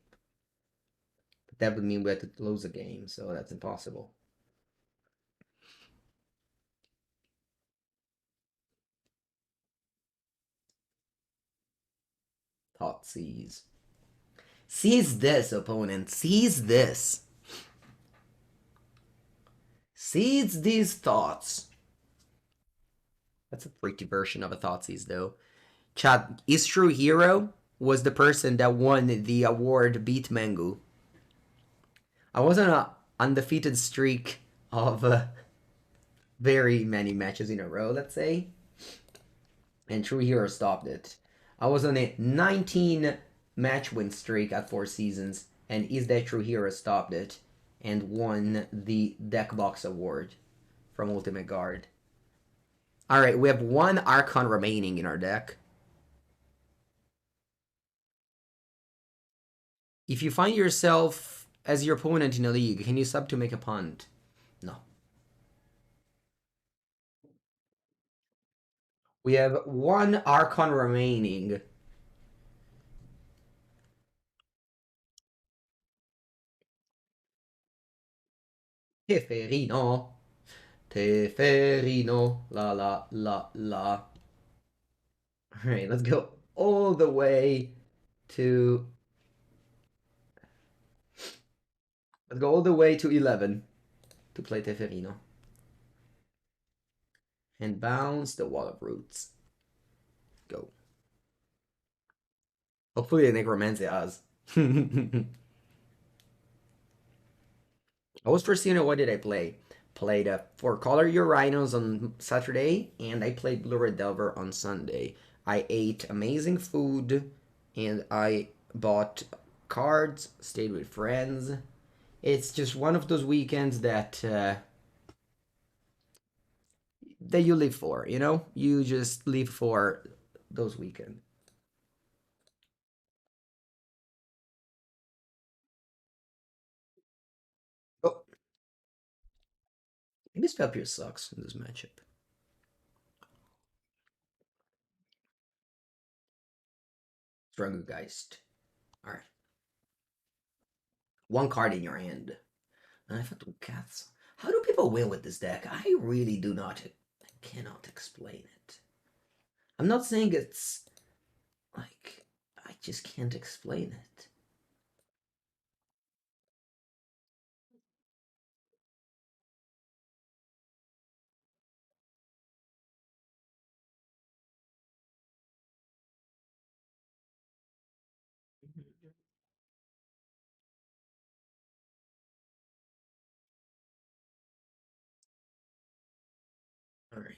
But that would mean we had to lose a game, so that's impossible. Thought seize. Seize this, opponent. Seize this. Seize these thoughts. That's a pretty version of a Thoughtseize, though. Chat, is True Hero was the person that won the award Beat Mengu. I was on an undefeated streak of very many matches in a row, let's say. And True Hero stopped it. I was on a 19 match win streak at 4 seasons, and Is That True Hero stopped it and won the Deck Box Award from Ultimate Guard. Alright, we have 1 Archon remaining in our deck. If you find yourself as your opponent in a league, can you sub to make a punt? No. We have 1 Archon remaining. Teferino. Teferino. La la la la. Alright, let's go all the way to... Let's go all the way to 11 to play Teferino. And bounce the Wall of Roots. Go. Hopefully the Necromancy has. I was first seeing what did I play? Played 4 Color Your Rhinos on Saturday, and I played Blue Red Delver on Sunday. I ate amazing food, and I bought cards, stayed with friends. It's just one of those weekends that you live for, you know? You just live for those weekends. Oh, maybe Spellpierce sucks in this matchup. Geist. Alright. 1 card in your hand. And I thought to cats. How do people win with this deck? I really do not. I cannot explain it. I'm not saying it's like I just can't explain it. All right.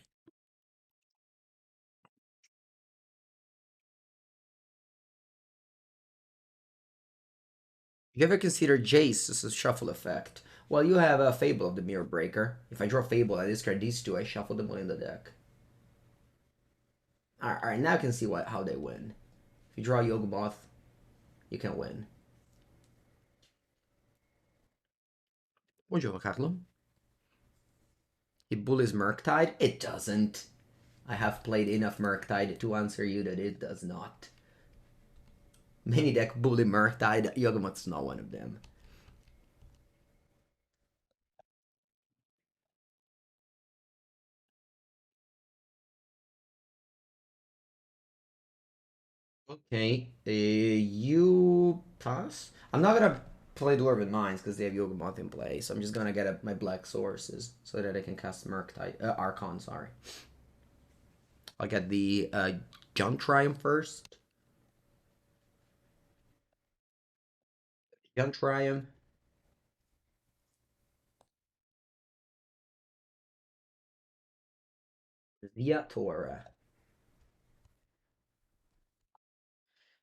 You ever consider Jace as a shuffle effect? Well, you have a Fable of the Mirror Breaker. If I draw Fable, I discard these two, I shuffle them all in the deck. Alright, now I can see how they win. If you draw Yawgmoth, you can win. Buongiorno, Carlo. It bullies Murktide? It doesn't. I have played enough Murktide to answer you that it does not. Many deck bully Murktide, Yawgmoth's not one of them. Okay, you pass? I'm not gonna play Dwarven Mines because they have Yawgmoth in play, so I'm just gonna get my black sources so that I can cast Murktide, Archon, sorry. I'll get the Junk Triumph first. Junk Triumph. Ziatora.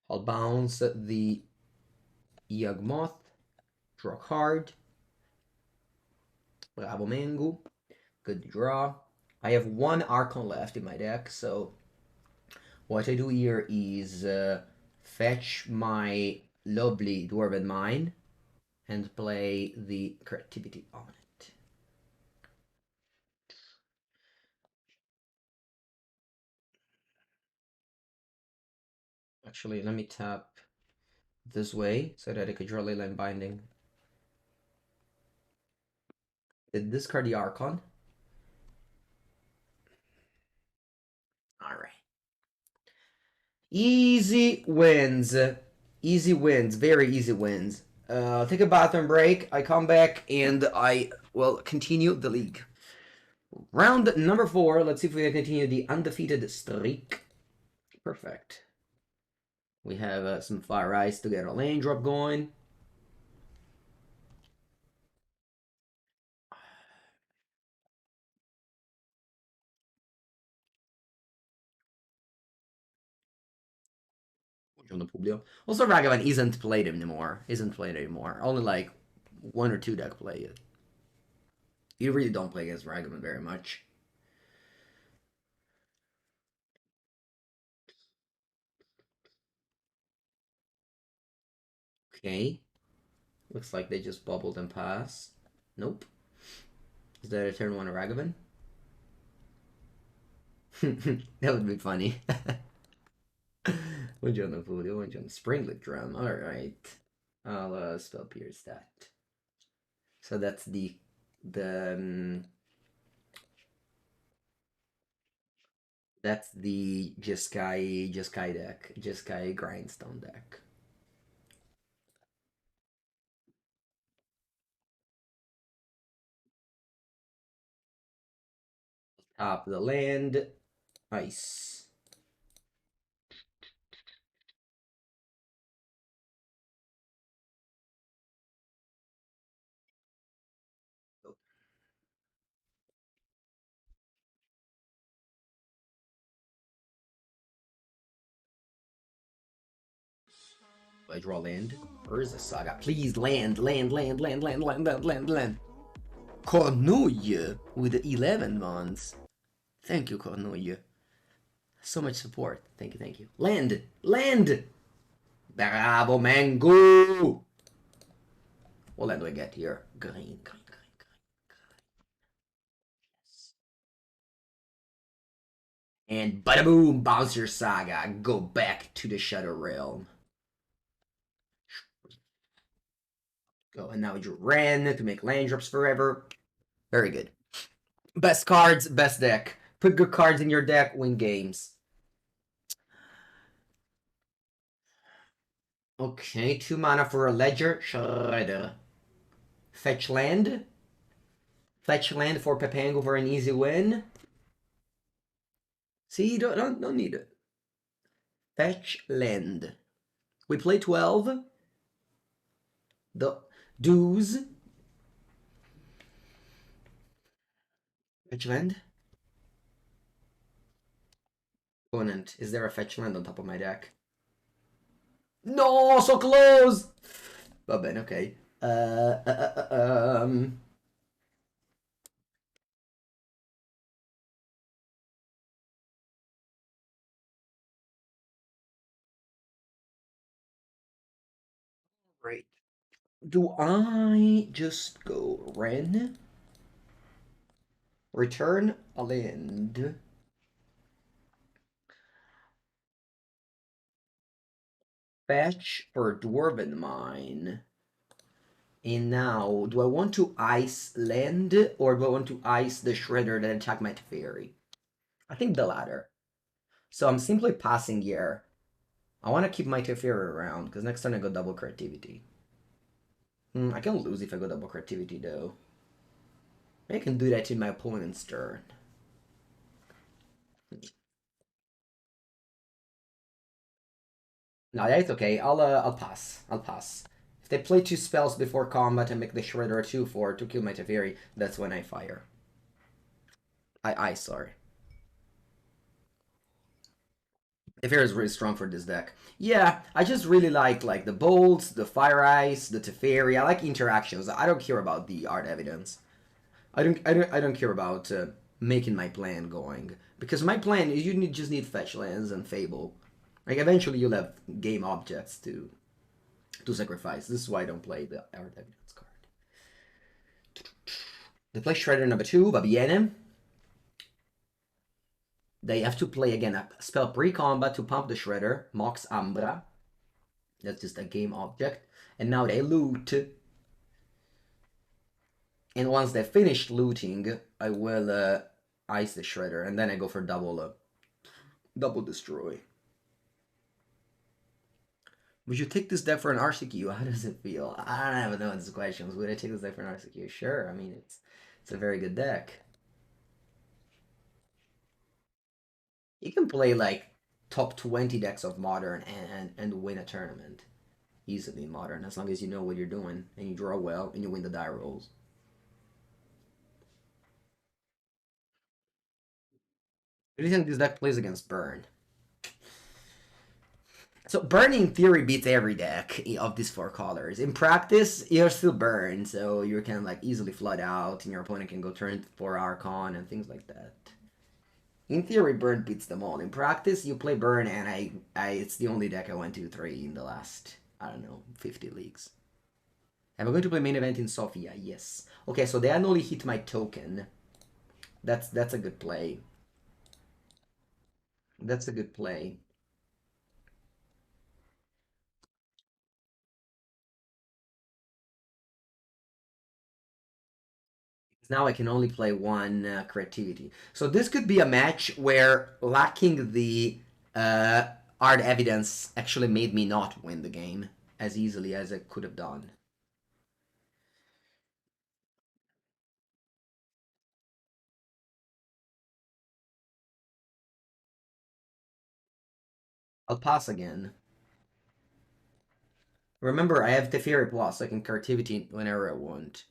I'll bounce the Yawgmoth, draw a card. Bravo Mengu. Good draw. I have one Archon left in my deck, so what I do here is fetch my lovely Dwarven Mine and play the Creativity on it. Actually, let me tap this way so that I could draw Leyline Binding. Discard the Archon. Alright. Easy wins. Easy wins. Very easy wins. Take a bathroom break. I come back and I will continue the league. Round number 4. Let's see if we can continue the undefeated streak. Perfect. We have some Fire Ice to get our lane drop going. Also, Ragavan isn't played anymore. Only like 1 or 2 deck play it. You really don't play against Ragavan very much. Okay. Looks like they just bubbled and pass. Nope. Is that a turn 1 Ragavan? That would be funny. Buongiorno Fulvio, buongiorno. Springlet Drum, alright. I'll spell pierce that. So that's the that's the Jeskai deck. Jeskai Grindstone deck. Top the land. Ice. I draw land. Urza Saga. Please land. Cornouille with 11 months. Thank you, Cornouille. So much support. Thank you. Land! Bravo, Mengu! What land do I get here? Green. Yes. And bada boom, bounce your Saga. Go back to the Shadow Realm. Go, and now we drew Wrenn to make land drops forever. Very good. Best cards, best deck. Put good cards in your deck, win games. Okay, 2 mana for a Ledger Shredder. Fetch land. Fetch land for Pepango for an easy win. See, you don't need it. Fetch land. We play 12. The dues. Fetch land. Opponent. Is there a fetch land on top of my deck? No, so close! Va bene, ok. Right. Do I just go Wrenn? Return a land. Fetch for Dwarven Mine. And now, do I want to ice land or do I want to ice the Shredder that attack my Teferi? I think the latter. So I'm simply passing here. I want to keep my Teferi around because next turn I go double creativity. I can lose if I go double creativity though. I can do that in my opponent's turn. No, that's okay. I'll pass. I'll pass. If they play 2 spells before combat and make the Shredder a 2/4 to kill my Teferi, that's when I fire. Sorry. Teferi is really strong for this deck. Yeah, I just really like the bolts, the fire ice, the Teferi. I like interactions. I don't care about the art evidence. I don't care about making my plan going because my plan is just need fetch lands and Fable. Like eventually you'll have game objects to sacrifice. This is why I don't play the art evidence card. They play Shredder number 2, va bene. They have to play again a spell pre-combat to pump the Shredder, Mox Ambra. That's just a game object. And now they loot. And once they finish looting, I will ice the Shredder, and then I go for double destroy. Would you take this deck for an RCQ? How does it feel? I don't even know these questions. Would I take this deck for an RCQ? Sure. I mean, it's a very good deck. You can play like top 20 decks of Modern and win a tournament easily in Modern as long as you know what you're doing and you draw well and you win the die rolls. What do you think this deck plays against Burn? So Burn in theory beats every deck of these 4 colors. In practice, you're still Burn, so you can like easily flood out and your opponent can go turn for Archon and things like that. In theory, Burn beats them all. In practice, you play Burn and it's the only deck I went to 3 in the last, I don't know, 50 leagues. Am I going to play main event in Sofia? Yes. Okay, so they annually hit my token. That's a good play. That's a good play. Now I can only play 1 creativity. So this could be a match where lacking the art evidence actually made me not win the game as easily as I could have done. I'll pass again. Remember, I have Teferi Plus, so I can creativity whenever I want.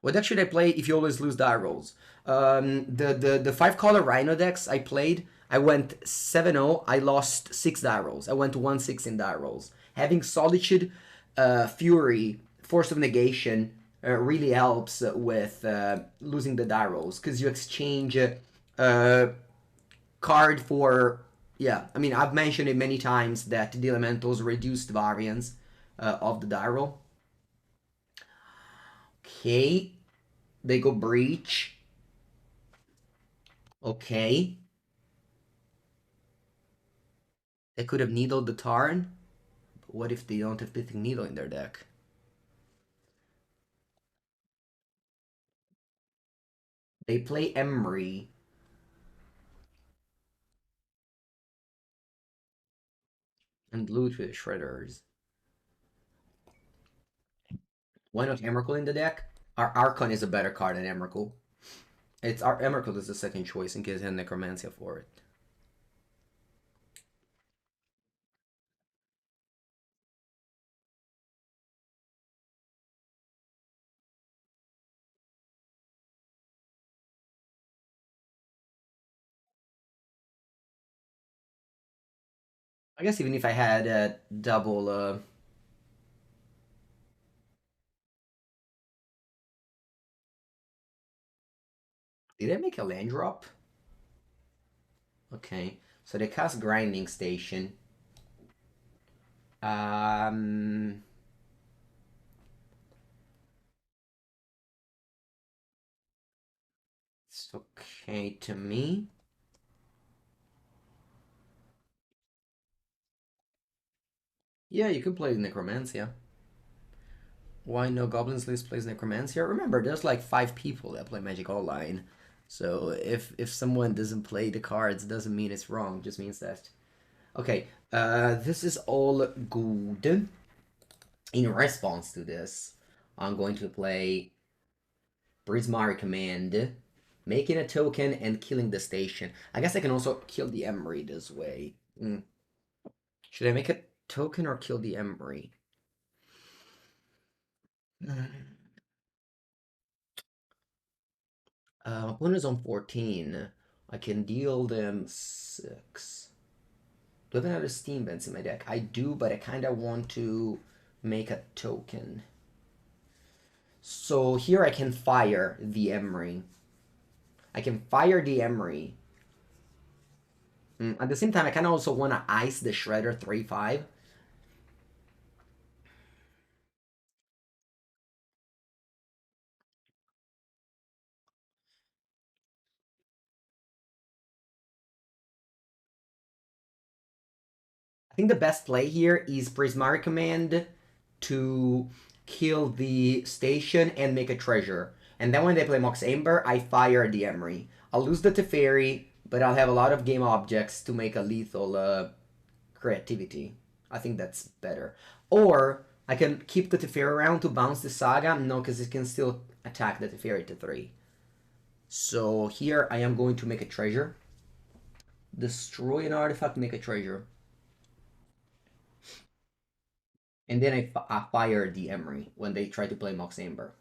What deck should I play if you always lose die rolls? The 5-color Rhino decks I played, I went 7-0, I lost 6 die rolls. I went 1-6 in die rolls. Having Solitude, Fury, Force of Negation really helps with losing the die rolls, because you exchange card for... Yeah, I mean, I've mentioned it many times that the Elementals reduced variance of the die roll. Okay, they go Breach. Okay. They could have needled the Tarn. But what if they don't have Pithing Needle in their deck? They play Emry. And loot with Shredders. Why not Emrakul in the deck? Our Archon is a better card than Emrakul. Our Emrakul is the second choice in case I have Necromancia for it. I guess even if I had a double... Did I make a land drop? Okay, so they cast Grinding Station. Um, it's okay to me. Yeah, you could play Necromancia. Why no Goblins list plays Necromancia? Remember, there's like 5 people that play Magic Online. So if someone doesn't play the cards, doesn't mean it's wrong. Just means that. Okay, this is all good. In response to this, I'm going to play Prismari Command, making a token and killing the station. I guess I can also kill the Emery this way. Should I make a token or kill the Emery? Opponent is on 14. I can deal them 6. Do I have another Steam Vents in my deck? I do, but I kind of want to make a token. So here I can fire the Emery. I can fire the Emery. At the same time, I kind of also want to ice the Shredder 3/5. I think the best play here is Prismari Command to kill the station and make a treasure. And then when they play Mox Amber, I fire the Emery. I'll lose the Teferi, but I'll have a lot of game objects to make a lethal creativity. I think that's better. Or I can keep the Teferi around to bounce the Saga. No, because it can still attack the Teferi to 3. So here I am going to make a treasure. Destroy an artifact, make a treasure. And then I fire the Emery when they try to play Mox Amber.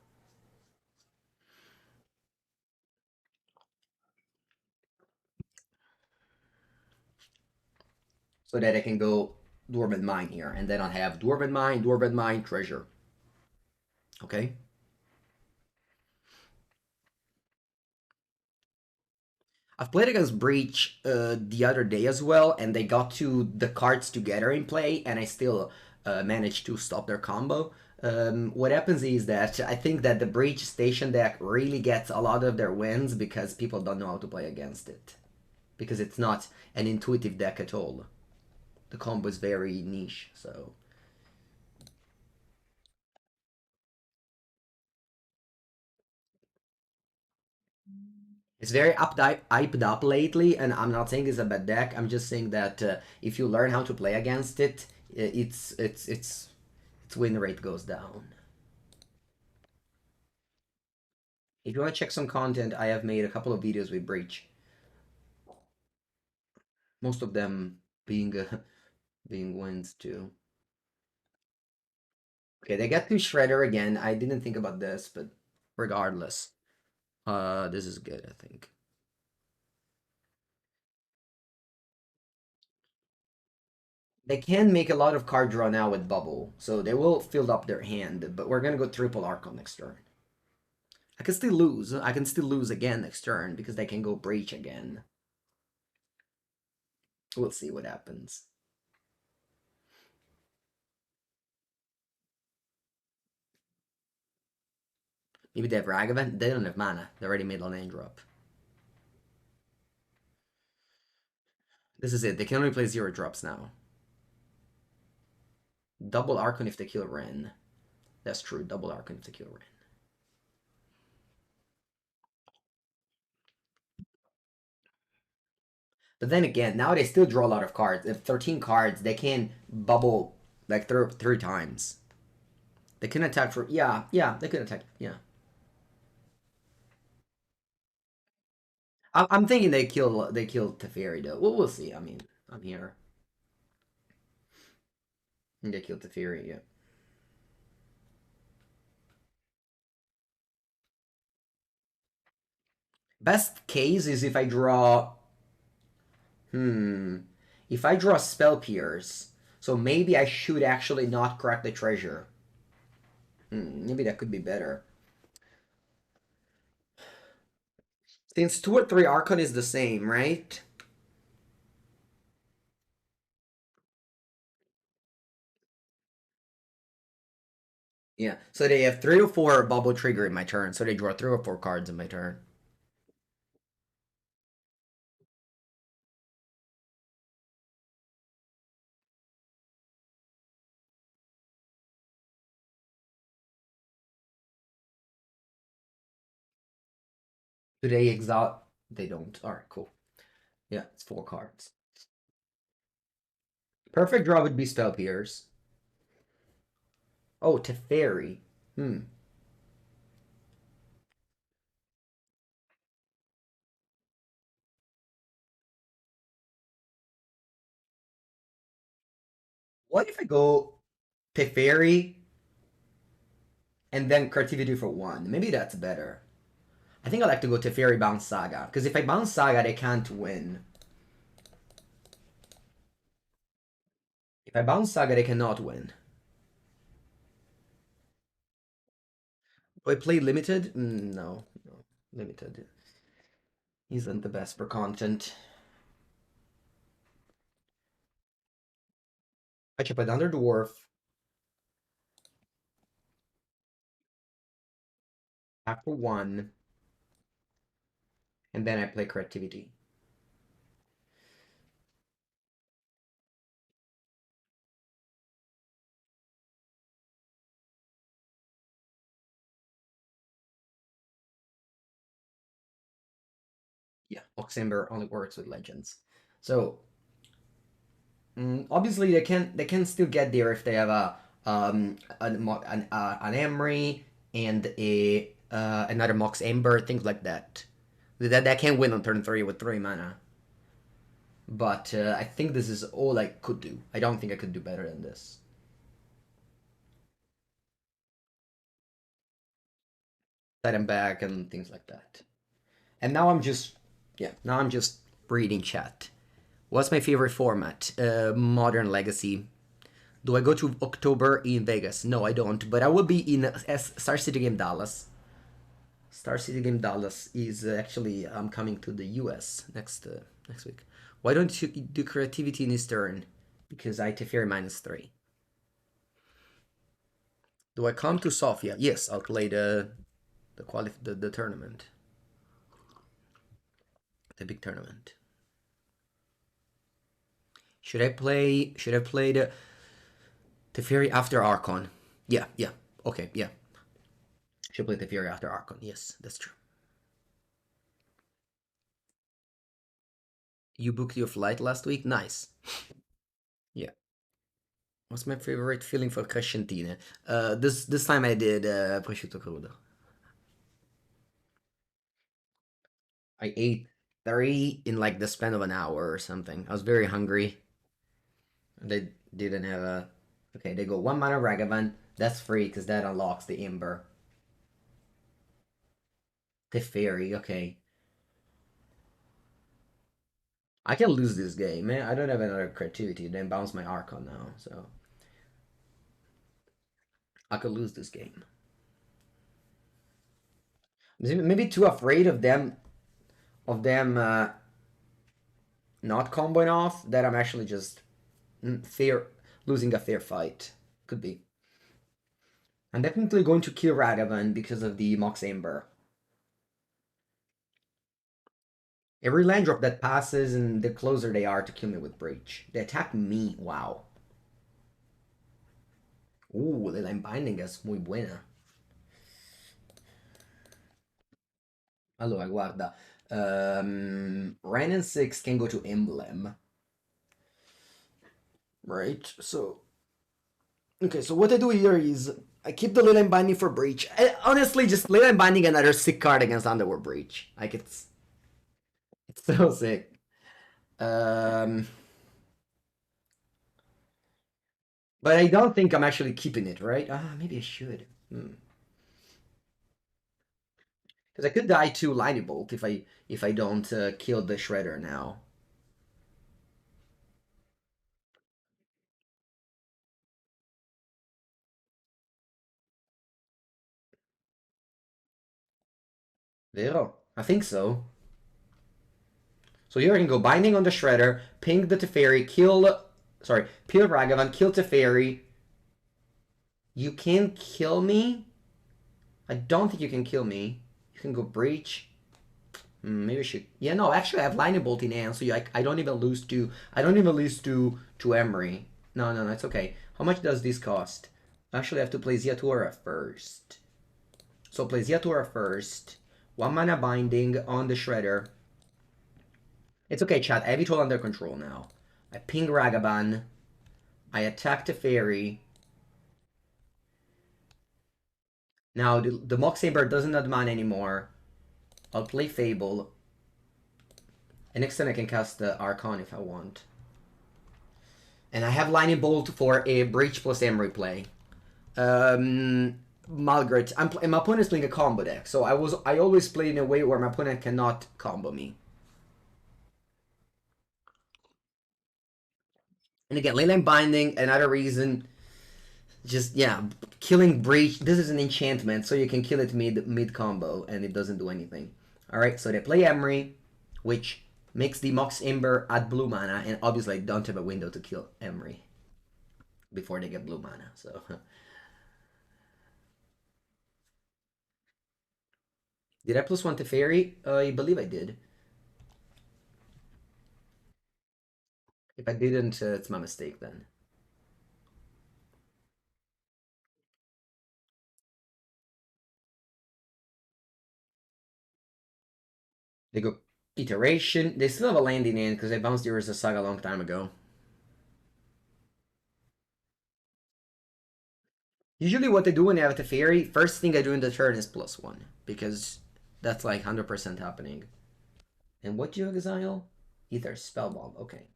So that I can go Dwarven Mine here. And then I'll have Dwarven Mine, Treasure. Okay? I've played against Breach the other day as well, and they got to the cards together in play, and I still managed to stop their combo. What happens is that I think that the Breach Station deck really gets a lot of their wins because people don't know how to play against it. Because it's not an intuitive deck at all. The combo is very niche, so... It's very hyped up lately, and I'm not saying it's a bad deck. I'm just saying that if you learn how to play against it, its win rate goes down. If you want to check some content, I have made a couple of videos with Breach. Most of them being being wins too. Okay, they get to Shredder again. I didn't think about this, but regardless, this is good. I think. They can make a lot of card draw now with Bubble, so they will fill up their hand, but we're gonna go triple Archon next turn. I can still lose. I can still lose again next turn because they can go Breach again. We'll see what happens. Maybe they have Ragavan. They don't have mana. They already made a land drop. This is it. They can only play 0 drops now. Double Archon if they kill Wrenn. That's true. Double Archon if they kill Wrenn. But then again, now they still draw a lot of cards. If 13 cards, they can bubble like 3 times. They can attack for yeah, they can attack, yeah. I'm thinking they kill Teferi though. We'll see. I mean, I'm here. They kill Teferi, yeah. Best case is if I draw. Hmm. If I draw Spell Pierce, so maybe I should actually not crack the treasure. Maybe that could be better. Since 2 or 3 Archon is the same, right? Yeah, so they have 3 or 4 bubble trigger in my turn, so they draw 3 or 4 cards in my turn. Do they exalt? They don't. Alright, cool. Yeah, it's 4 cards. Perfect draw would be Spell Pierce. Oh, Teferi. Hmm. What if I go Teferi and then Creativity for 1? Maybe that's better. I think I like to go Teferi Bounce Saga, because if I Bounce Saga, they can't win. If I Bounce Saga, they cannot win. Do I play Limited? No. Limited isn't the best for content. I chip another Dwarf. After 1. And then I play Creativity. Yeah, Oxember only works with Legends. So, obviously they can still get there if they have an Emery and a another Mox Ember, things like that. That can win on turn 3 with 3 mana. But I think this is all I could do. I don't think I could do better than this. Set him back and things like that. And now I'm just, yeah, now I'm just reading chat. What's my favorite format? Modern Legacy. Do I go to October in Vegas? No, I don't. But I will be in Star City Game Dallas. Star City Game Dallas is actually I'm coming to the US next week. Why don't you do Creativity in Eastern? Because I Teferi -3. Do I come to Sofia? Yes, I'll play the tournament, the big tournament. Should I play the Teferi after Archon? Yeah, yeah. Okay, yeah. Should play Teferi after Archon. Yes, that's true. You booked your flight last week? Nice. Yeah. What's my favorite feeling for Crescentine? This time I did prosciutto crudo. I ate 3 in like the span of an hour or something. I was very hungry. They didn't have a. Okay, they go 1 mana Ragavan. That's free because that unlocks the Ember. Teferi, okay. I can lose this game, man. I don't have another creativity. Then bounce my Archon now, so I could lose this game. Maybe too afraid of them not comboing off that I'm actually just fair losing a fair fight. Could be. I'm definitely going to kill Ragavan because of the Mox Ember. Every land drop that passes and the closer they are to kill me with Breach. They attack me, wow. Leyline Binding es muy buena. Allora, guarda. Wrenn and Six can go to Emblem. Right, so... Okay, so what I do here is I keep the Leyline Binding for Breach. Honestly, just Leyline Binding another sick card against Underworld Breach. Like, it's so sick. But I don't think I'm actually keeping it, right? Maybe I should. Because I could die to Lightning Bolt if I don't kill the Shredder now. Vero? I think so. So here I can go Binding on the Shredder, ping the Teferi, kill... Sorry, peel Ragavan, kill Teferi. You can kill me? I don't think you can kill me. You can go Breach. Maybe I should... Yeah, no, actually I have Lightning Bolt in hand, so I don't even lose to... I don't even lose to Emery. No, no, no, it's okay. How much does this cost? Actually, I have to play Ziatora first. So play Ziatora first. 1 mana Binding on the Shredder. It's okay, chat. I have it all under control now. I ping Ragavan. I attack Teferi. Now, the Mox Saber doesn't have mana anymore. I'll play Fable. And next turn I can cast the Archon if I want. And I have Lightning Bolt for a Breach plus Emery play. Malgrit, my opponent's playing a combo deck, so I always play in a way where my opponent cannot combo me. And again, Leyline Binding, another reason, just, yeah, killing Breach. This is an enchantment, so you can kill it mid combo, and it doesn't do anything. Alright, so they play Emery, which makes the Mox Ember at blue mana, and obviously I don't have a window to kill Emery before they get blue mana, so... Did I plus one Teferi? I believe I did. If I didn't, it's my mistake then. They go Iteration. They still have a landing in because they bounced the Urza Saga a long time ago. Usually what they do when they have a Teferi, first thing I do in the turn is plus one. Because that's like 100% happening. And what do you exile? Ether Spellbomb. Okay.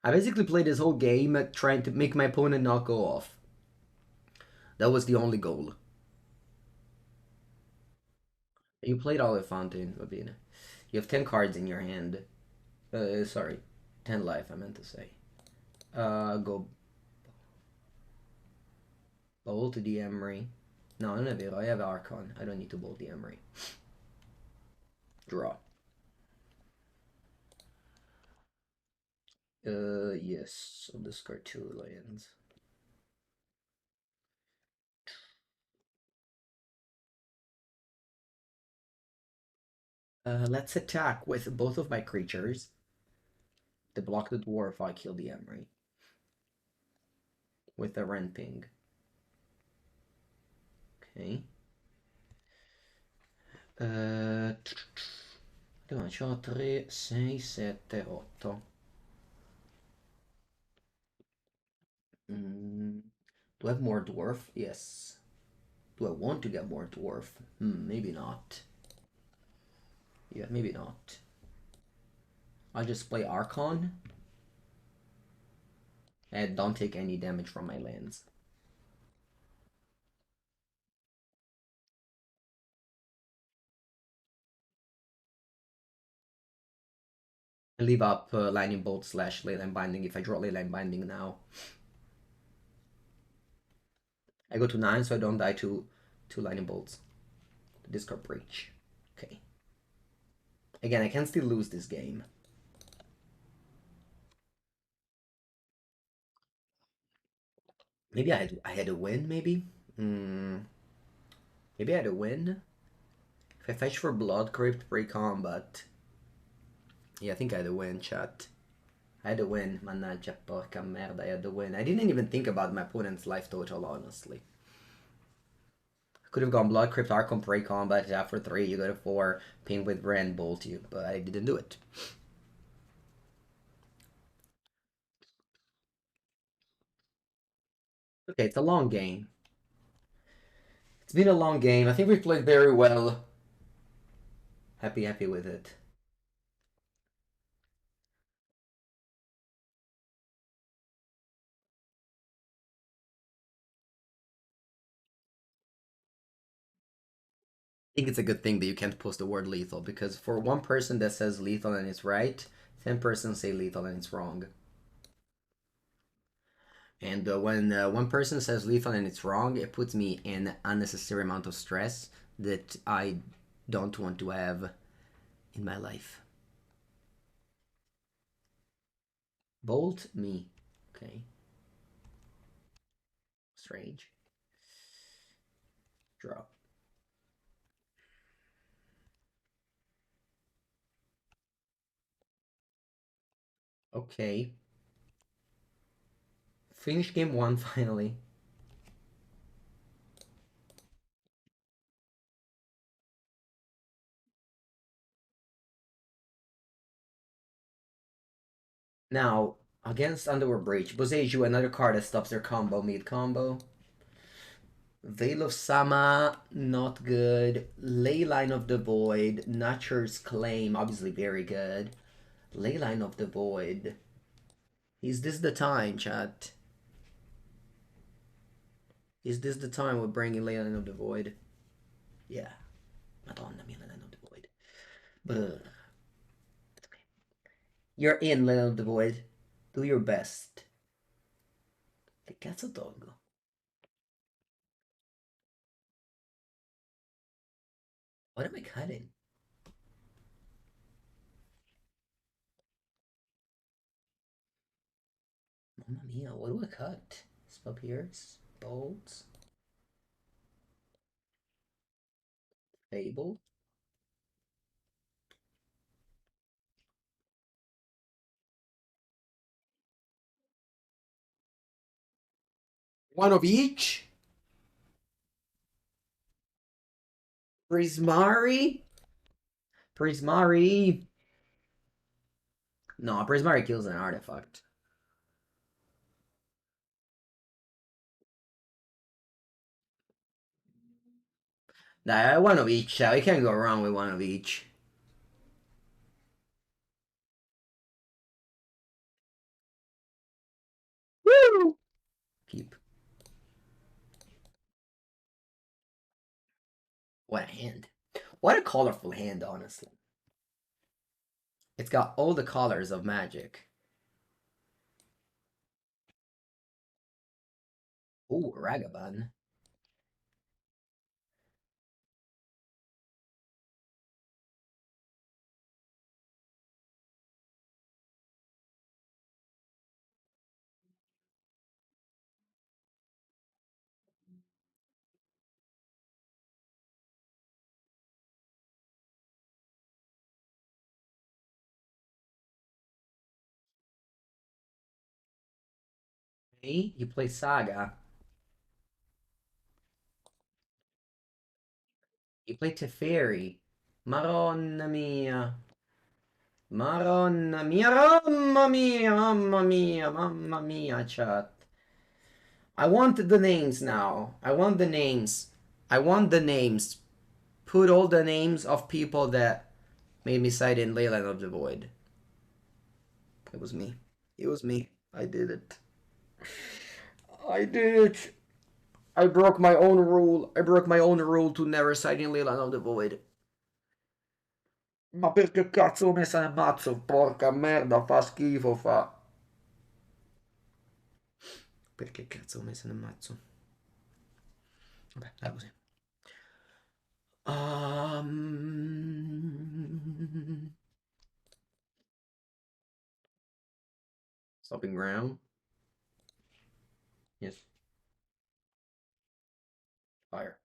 I basically played this whole game trying to make my opponent not go off. That was the only goal. You played Olive Fountain, Babina. You have 10 cards in your hand. Sorry. 10 life, I meant to say. Go bolt the Emery. No, I don't have it. I have Archon. I don't need to bolt the Emery. Draw. Yes. So discard 2 lands. Let's attack with both of my creatures. To block the dwarf, I kill the Emery. With a Wrenn Ping. Ok. 3, 6, 7, 8. Do I have more dwarf? Yes. Do I want to get more dwarf? Maybe not. Yeah, maybe not. I'll just play Archon. And don't take any damage from my lands. And leave up Lightning Bolt / Leyline Binding if I draw Leyline Binding now. I go to 9 so I don't die to 2 Lightning Bolts. Discard Breach. Okay. Again, I can still lose this game. Maybe I had a win, maybe? Maybe I had a win? If I fetch for Blood Crypt pre-combat. Yeah, I think I had a win, chat. I had a win. Mannaggia porca merda, I had a win. I didn't even think about my opponent's life total, honestly. Could have gone Blood Crypt, Archon pre-combat, after 3, you go to 4, ping with Wrenn, bolt you, but I didn't do it. Okay, it's a long game. It's been a long game. I think we played very well. Happy with it. I think it's a good thing that you can't post the word lethal, because for one person that says lethal and it's right, 10 persons say lethal and it's wrong. And when one person says lethal and it's wrong, it puts me in unnecessary amount of stress that I don't want to have in my life. Bolt me. Okay. Strange. Draw. Okay. Finish game one finally. Now, against Underworld Breach, Boseiju, another card that stops their combo mid-combo. Veil of Sama, not good. Leyline of the Void, Nature's Claim, obviously very good. Leyline of the Void. Is this the time, chat? Is this the time we're bringing Leyline of the Void? Yeah. Madonna mia, Leyline of the Void. But you're in Leyline of the Void. Do your best. Che cazzo tolgo? What am I cutting? Mamma mia, what do I cut? Spell Pierce? Bolts? Fable? One of each? Prismari? Prismari? No, Prismari kills an artifact. Nah, one of each. We can't go wrong with one of each. Woo! Keep. What a hand. What a colorful hand, honestly. It's got all the colors of Magic. Ooh, Ragavan. Hey, you play Saga. You play Teferi. Maronna mia. Maronna mia. Mamma mia. Mamma mia. Mamma mia, chat. I want the names now. I want the names. I want the names. Put all the names of people that made me cite in Leyland of the Void. It was me. It was me. I did it. I did it. I broke my own rule. I broke my own rule to never cite in Leyland of the Void. Ma perché cazzo ho messo nel mazzo? Porca merda, fa schifo, fa. Perché cazzo ho messo nel mazzo? Vabbè, è così. Stomping Ground. Yes. Fire.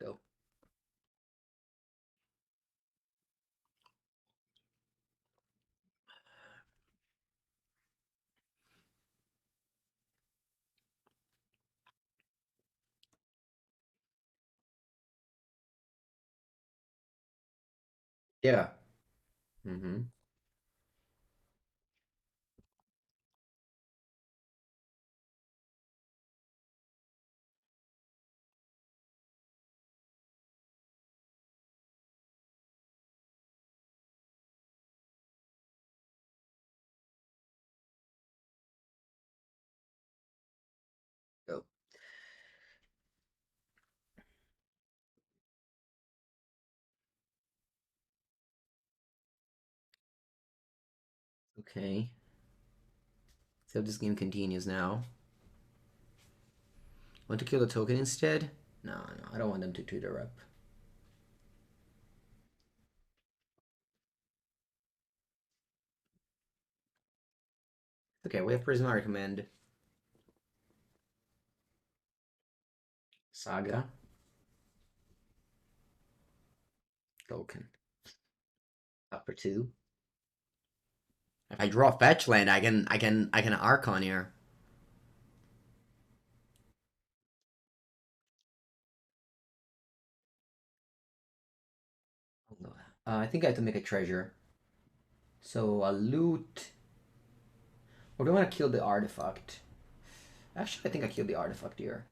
Go. Yeah. Mm-hmm. Go. Okay. So this game continues now. Want to kill the token instead? No, I don't want them to tutor up. Okay, we have Prismari Command. Saga. Token. Up for 2. If I draw fetch land, I can Archon here. I think I have to make a treasure. So a loot. Or do I want to kill the artifact? Actually, I think I killed the artifact here.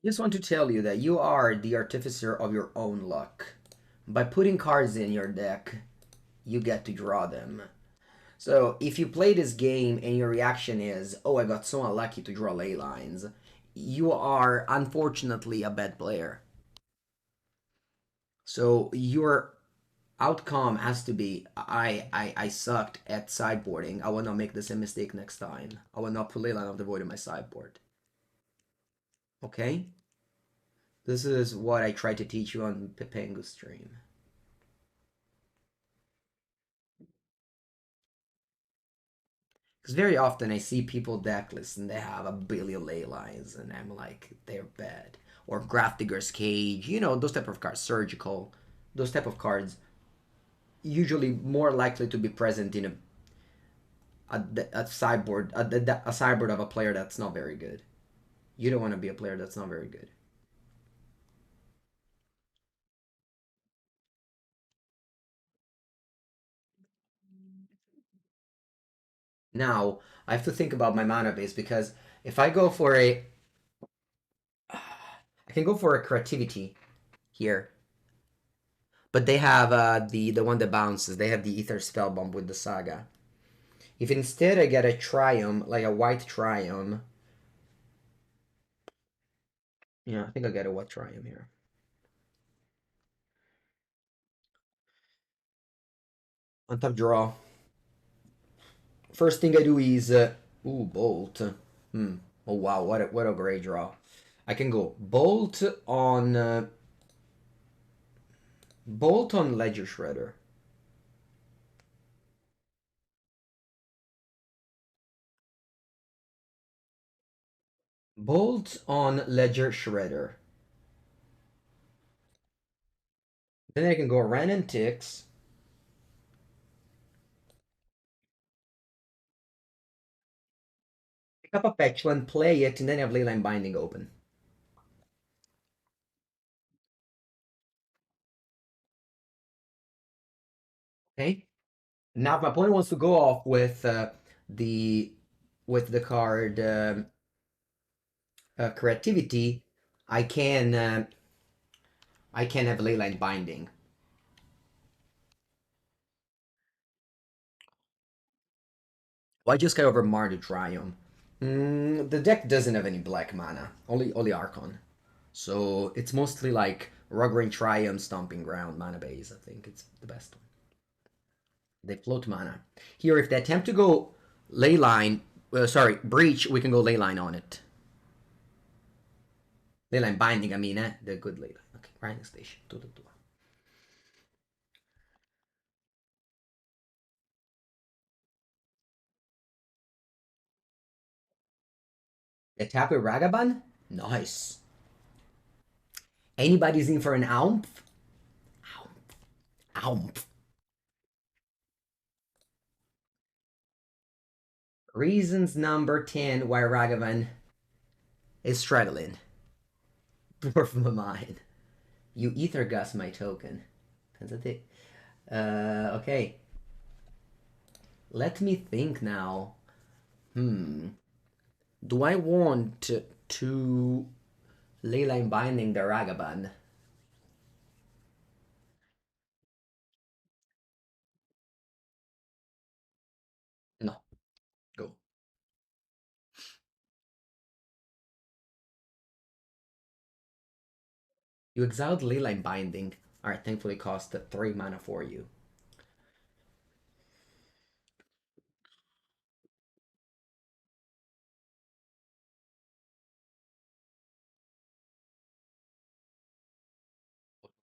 Just want to tell you that you are the artificer of your own luck. By putting cards in your deck, you get to draw them. So if you play this game and your reaction is, oh, I got so unlucky to draw ley lines, you are unfortunately a bad player. So your outcome has to be, I sucked at sideboarding. I will not make the same mistake next time. I will not put Leyline of the Void in my sideboard. Okay? This is what I tried to teach you on Pepengu's stream. Because very often I see people decklist and they have a billion ley lines, and I'm like, they're bad. Or Grafdigger's Cage, you know, those type of cards, Surgical, those type of cards, usually more likely to be present in a sideboard, a sideboard of a player that's not very good. You don't want to be a player that's not very good. Now, I have to think about my mana base because if I go for a... I can go for a creativity here. But they have the one that bounces. They have the Ether Spellbomb with the Saga. If instead I get a Triome, like a white Triome... Yeah, I think I'll get a white Triome here. On top draw. First thing I do is... ooh, Bolt. Oh wow, what a great draw. I can go Bolt on... Bolt on Ledger Shredder. Bolt on Ledger Shredder. Then I can go Wrenn and Six. Pick up a fetch land, play it, and then have Leyline Binding open. Okay. Now, if my opponent wants to go off with the card Creativity, I can have Leyline Binding. Why just go over Mardu Triumph? The deck doesn't have any black mana, only Archon. So it's mostly like Raugrin Triome, Stomping Ground, mana base. I think it's the best one. They float mana. Here, if they attempt to go Leyline, Breach, we can go Leyline on it. Leyline Binding, I mean, the good Leyline. Okay, Grinding Station. They tap with Ragavan? Nice. Anybody's in for an Aump? Aump. Reasons number 10 why Ragavan is struggling. Dwarven Mine. You ether gus my token. Okay. Let me think now. Do I want to Leyline Binding the Ragavan? You exiled Leyline Binding. Alright, thankfully cost 3 mana for you.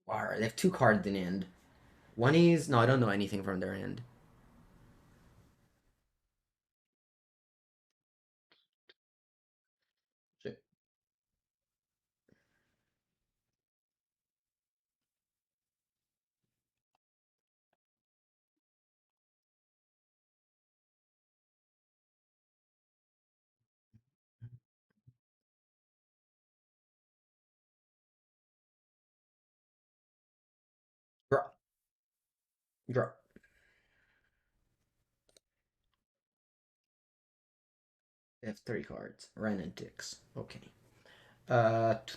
Alright, they have 2 cards in end. One is... No, I don't know anything from their end. Shit. Draw. Draw. They have 3 cards. Wrenn and Six. Okay. If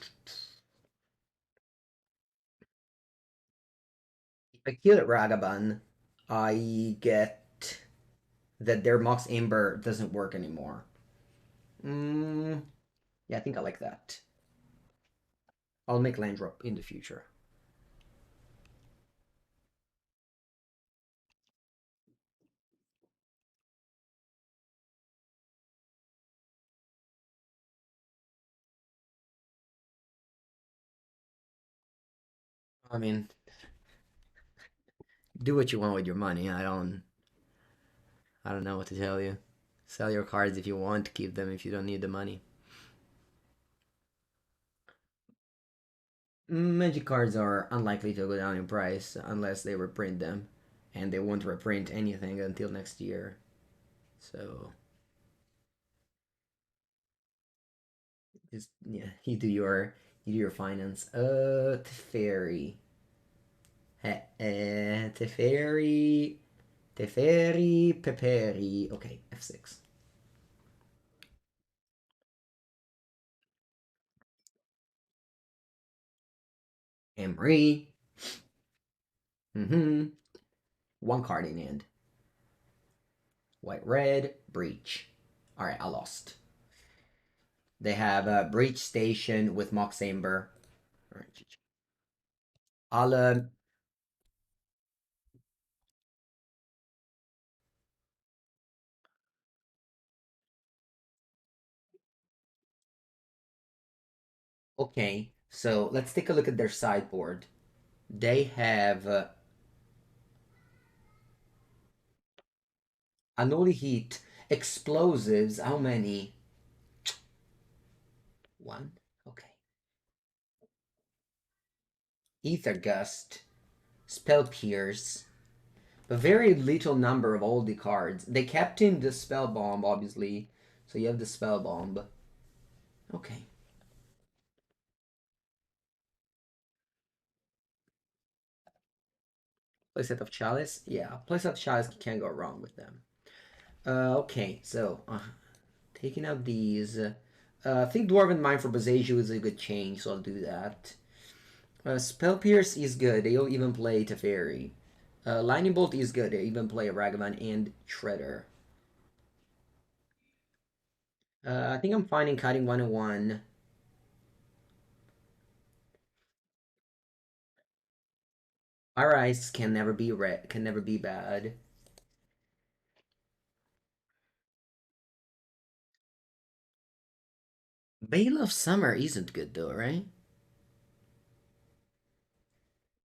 I kill Ragavan, I get that their Mox Amber doesn't work anymore. Yeah, I think I like that. I'll make land drop in the future. I mean, do what you want with your money. I don't know what to tell you. Sell your cards if you want, keep them if you don't need the money. Magic cards are unlikely to go down in price unless they reprint them, and they won't reprint anything until next year. So just yeah, you do your finance. Teferi. Teferi. Teferi. Peperi. Okay, F6. Emry. Mm-hmm. One card in hand. White red. Breach. Alright, I lost. They have a Breach Station with Mox Amber. Alright, I'll okay, so let's take a look at their sideboard. They have Anoli Heat, Explosives. How many? One. Okay. Ether Gust, Spell Pierce. A very little number of all the cards. They kept in the Spell Bomb, obviously. So you have the Spell Bomb. Okay. Playset of Chalice. Yeah, Playset of Chalice can't go wrong with them. Okay, so taking out these. I think Dwarven Mine for Boseiju is a good change, so I'll do that. Spell Pierce is good. They'll even play Teferi. Lightning Bolt is good. They even play Ragavan and Shredder. I think I'm finding cutting 101. Our ice can never be red. Can never be bad. Veil of Summer isn't good though, right?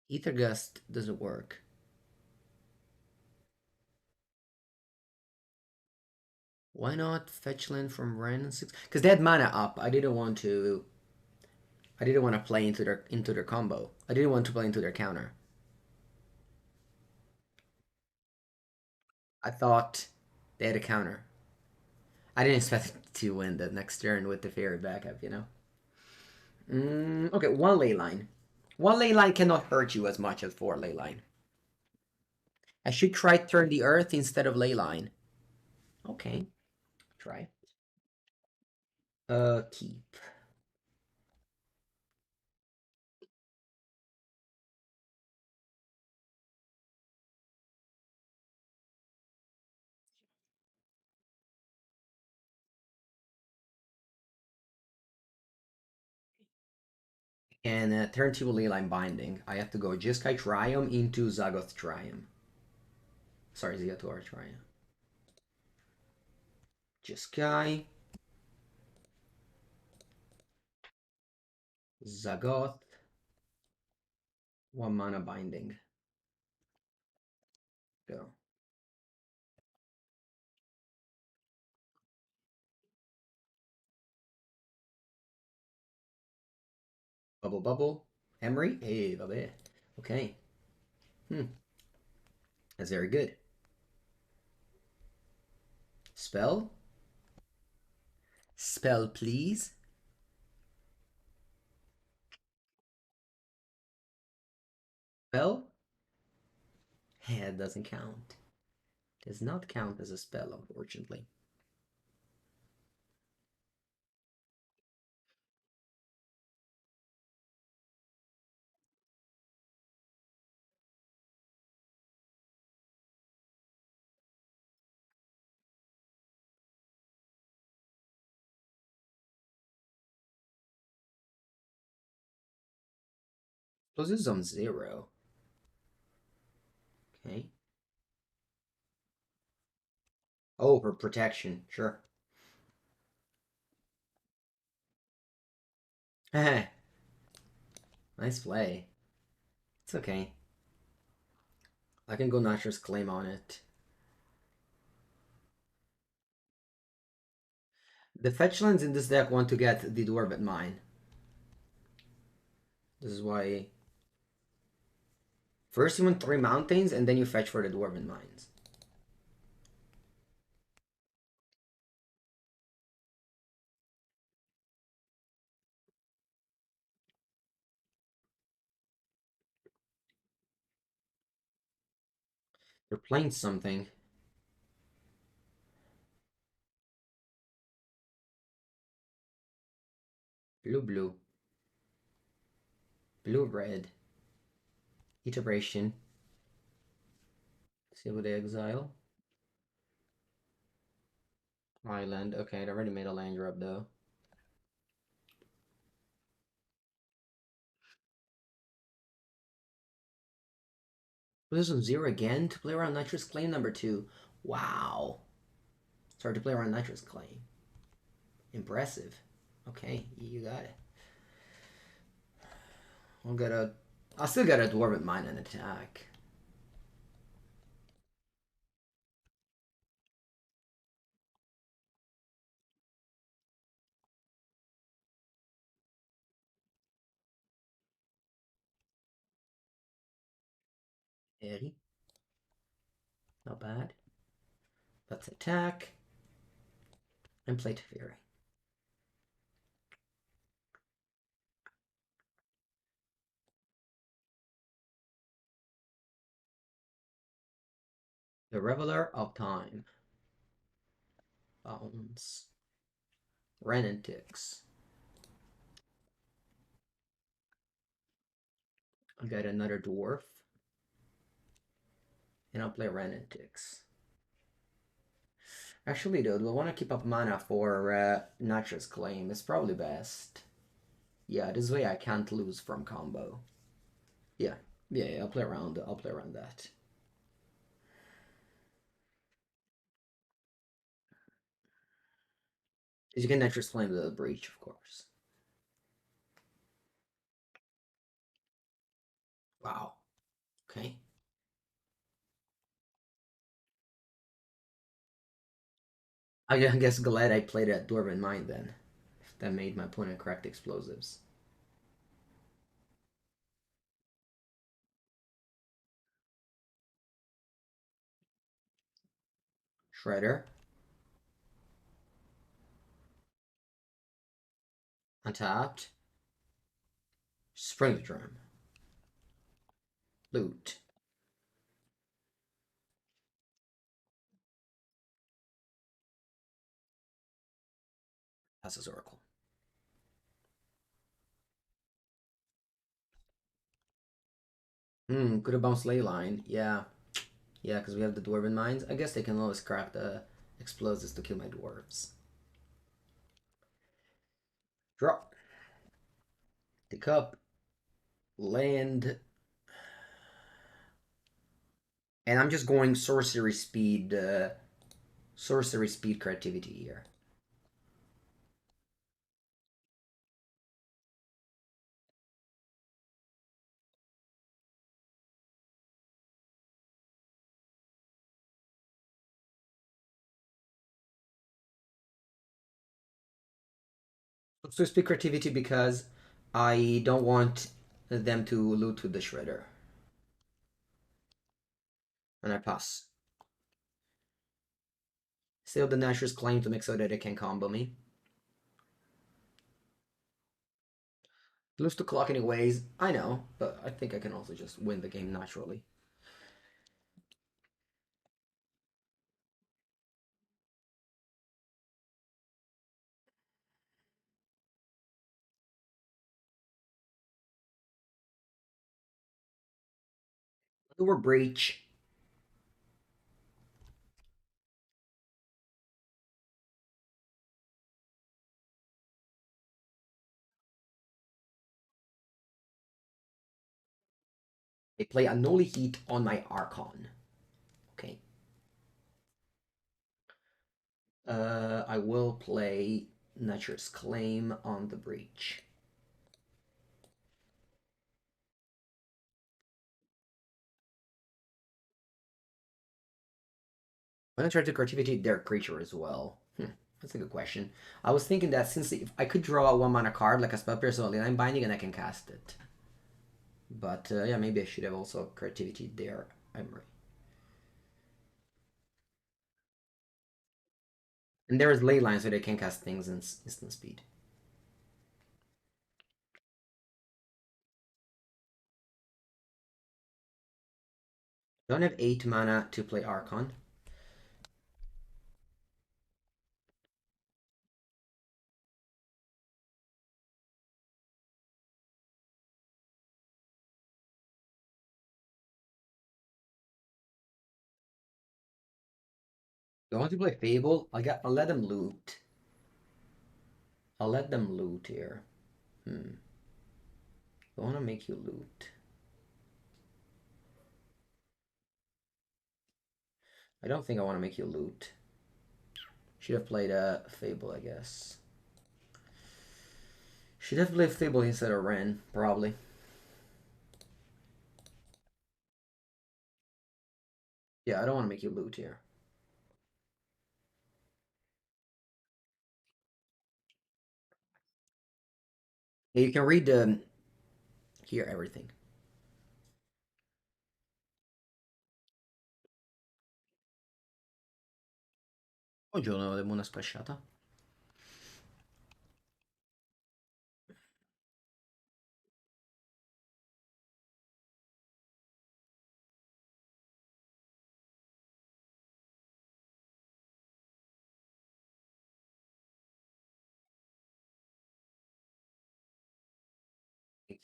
Ether Gust doesn't work. Why not fetch land from Wrenn and Six? Because they had mana up. I didn't want to. I didn't want to play into their combo. I didn't want to play into their counter. I thought they had a counter. I didn't expect to win the next turn with the fairy backup, you know? Okay, one ley line. One ley line cannot hurt you as much as four ley line. I should try turn the earth instead of ley line. Okay, try. Keep. And turn 2 Leyline Binding. I have to go Jeskai Triome into Zagoth Triome. Sorry, Ziatora Triome. Jeskai. Zagoth. 1 mana Binding. Go. Bubble Bubble. Emery? Hey, babe. Okay. That's very good. Spell? Spell, please. Spell? Yeah, it doesn't count. Does not count as a spell, unfortunately. Suppose it's on 0. Okay. Oh, for protection. Sure. Nice play. It's okay. I can go Nature's Claim on it. The fetch lands in this deck want to get the Dwarven Mine. This is why... First you want 3 mountains, and then you fetch for the Dwarven Mines. They're playing something. Blue, blue. Blue, red. Iteration. See what they exile. Island. Okay, they already made a land drop though. This on 0 again to play around Nitrous Claim number 2. Wow. Start to play around Nitrous Claim. Impressive. Okay, you got it. I'll still get a Dwarven Mine and attack. Teferi. Not bad. Let's attack. And play Teferi. The Raveler of Time. Bounce. Wrenn and Six. I'll get another Dwarf. And I'll play Wrenn and Six. Actually, though, do I want to keep up mana for Nature's Claim? It's probably best. Yeah, this way I can't lose from combo. Yeah, I'll play around. I'll play around that. Because you can Nature's Claim the Breach, of course. Wow. Okay. I guess glad I played at Dwarven Mine then. That made my opponent correct explosives. Shredder. Untapped. Spring Drum. Loot. That's his Oracle. Could have bounced Leyline. Yeah. Yeah, because we have the Dwarven Mines. I guess they can always crack the explosives to kill my dwarves. Drop. The cup. Land. And I'm just going sorcery speed creativity here. Sorcery speed creativity because I don't want them to loot with the shredder. And I pass. Still the Nashor's claim to make so that it can combo me. Lose to clock anyways, I know, but I think I can also just win the game naturally. Lure Breach. They play Unholy Heat on my Archon. Okay. I will play Nature's Claim on the Breach. I'm gonna try to creativity their creature as well. That's a good question. I was thinking that since if I could draw a 1 mana card like a spell pierce or Leyline Binding and I can cast it. But yeah, maybe I should have also creativity there. Emery. And there is Leyline so they can cast things in instant speed. Don't have 8 mana to play Archon. Do I want to play Fable? I'll let them loot. I'll let them loot here. I want to make you loot. I don't think I want to make you loot. Should have played a Fable, I guess. Should have played Fable instead of Wrenn, probably. Yeah, I don't want to make you loot here. Yeah, you can read here everything. Buongiorno, demona splasciata.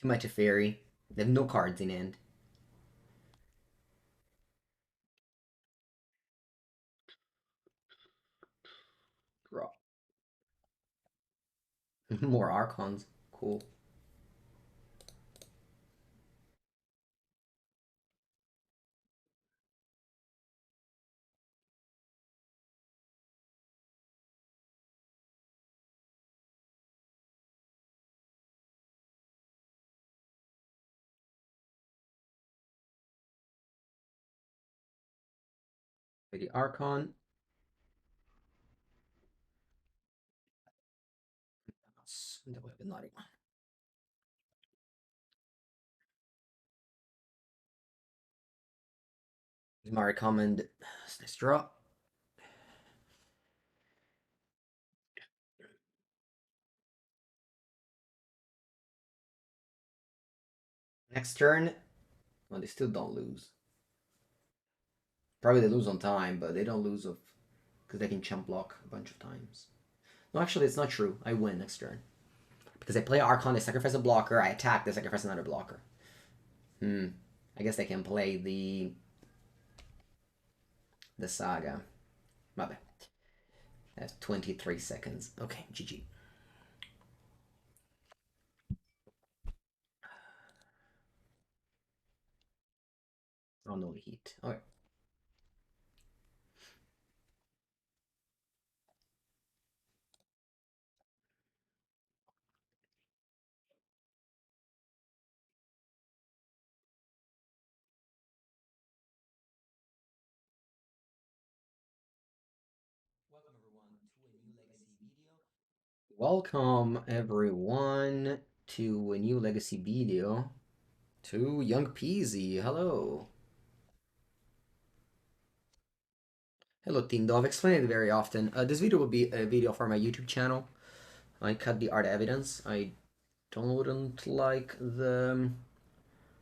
Kill my Teferi. They have no cards in hand. Draw. More Archons. Cool. Play the Archon. That would have been naughty. Prismari Command. Nice draw. Next turn. Well, they still don't lose. Probably they lose on time, but they don't lose of because they can chump block a bunch of times. No, actually, it's not true. I win next turn. Because I play Archon, they sacrifice a blocker, I attack, they sacrifice another blocker. I guess they can play the Saga. My bad. I have 23 seconds. Okay, GG. Oh, no heat. Okay. Welcome everyone to a new Legacy video. To Young Peasy, hello. Hello Tindo, I've explained it very often. This video will be a video for my YouTube channel. I cut the art evidence. I don't like the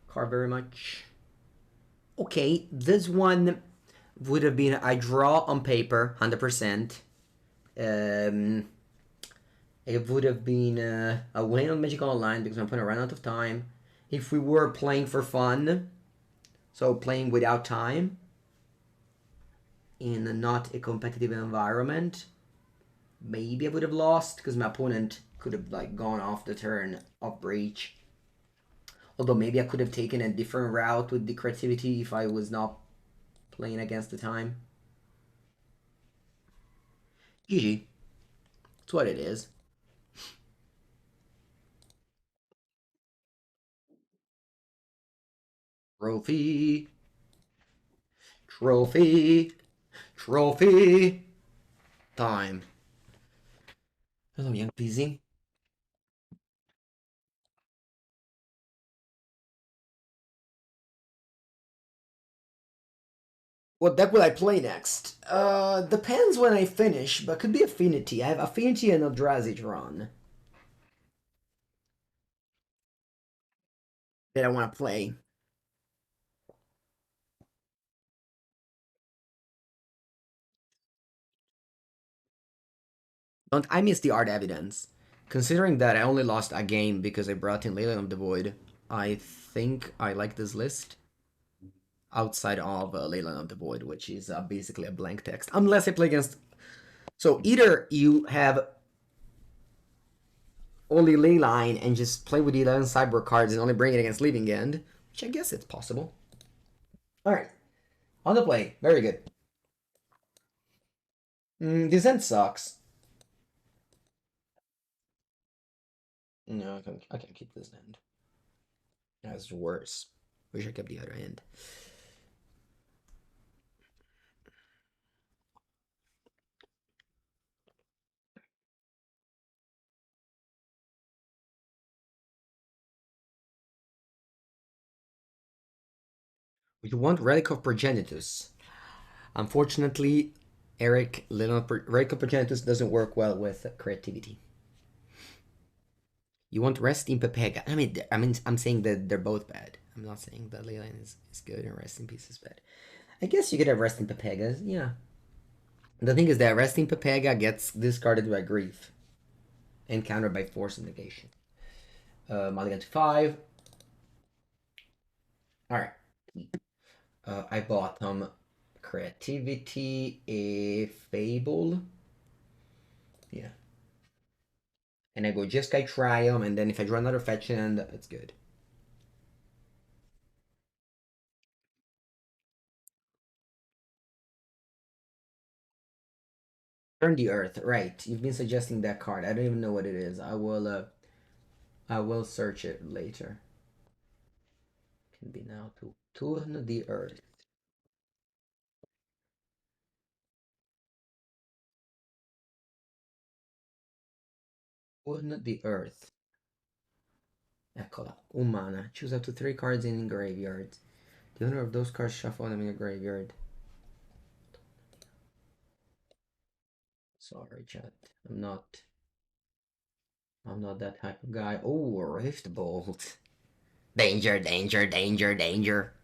card very much. Okay, this one would have been, I draw on paper, 100%. It would have been a win on Magic Online because my opponent ran out of time. If we were playing for fun, so playing without time, in not a competitive environment, maybe I would have lost because my opponent could have like gone off the turn of Breach. Although maybe I could have taken a different route with the creativity if I was not playing against the time. GG. That's what it is. Trophy. Trophy. Trophy. Time. Hello, Young Peasy. What deck will I play next? Depends when I finish, but could be Affinity. I have Affinity and Eldrazi drawn that I want to play. Don't I miss the art evidence? Considering that I only lost a game because I brought in Leyline of the Void, I think I like this list outside of Leyline of the Void, which is basically a blank text. Unless I play against... So either you have only Leyline and just play with the 11 sideboard cards and only bring it against Leaving End, which I guess it's possible. Alright. On the play. Very good. Descent sucks. No, I can keep this end. That's worse. Wish I kept the other end. We want Relic of Progenitus. Unfortunately, Relic of Progenitus doesn't work well with creativity. You want Rest in Pepega. I'm saying that they're both bad. I'm not saying that Leyline is good and Rest in Peace is bad. I guess you could have Rest in Pepega, yeah. The thing is that Rest in Pepega gets discarded by Grief and countered by Force and Negation. Mulligan to 5. Alright. I bought Creativity, a Fable. Yeah. And I go Jeskai Triome, and then if I draw another fetch hand, it's good. Turn the Earth, right. You've been suggesting that card. I don't even know what it is. I will search it later. Can be now to Turn the Earth. Turn the Earth. Eccola. Umana. Choose up to 3 cards in graveyard. The owner of those cards shuffle them in your graveyard. Sorry, chat. I'm not that type of guy. Oh, Rift Bolt. Danger, danger, danger, danger.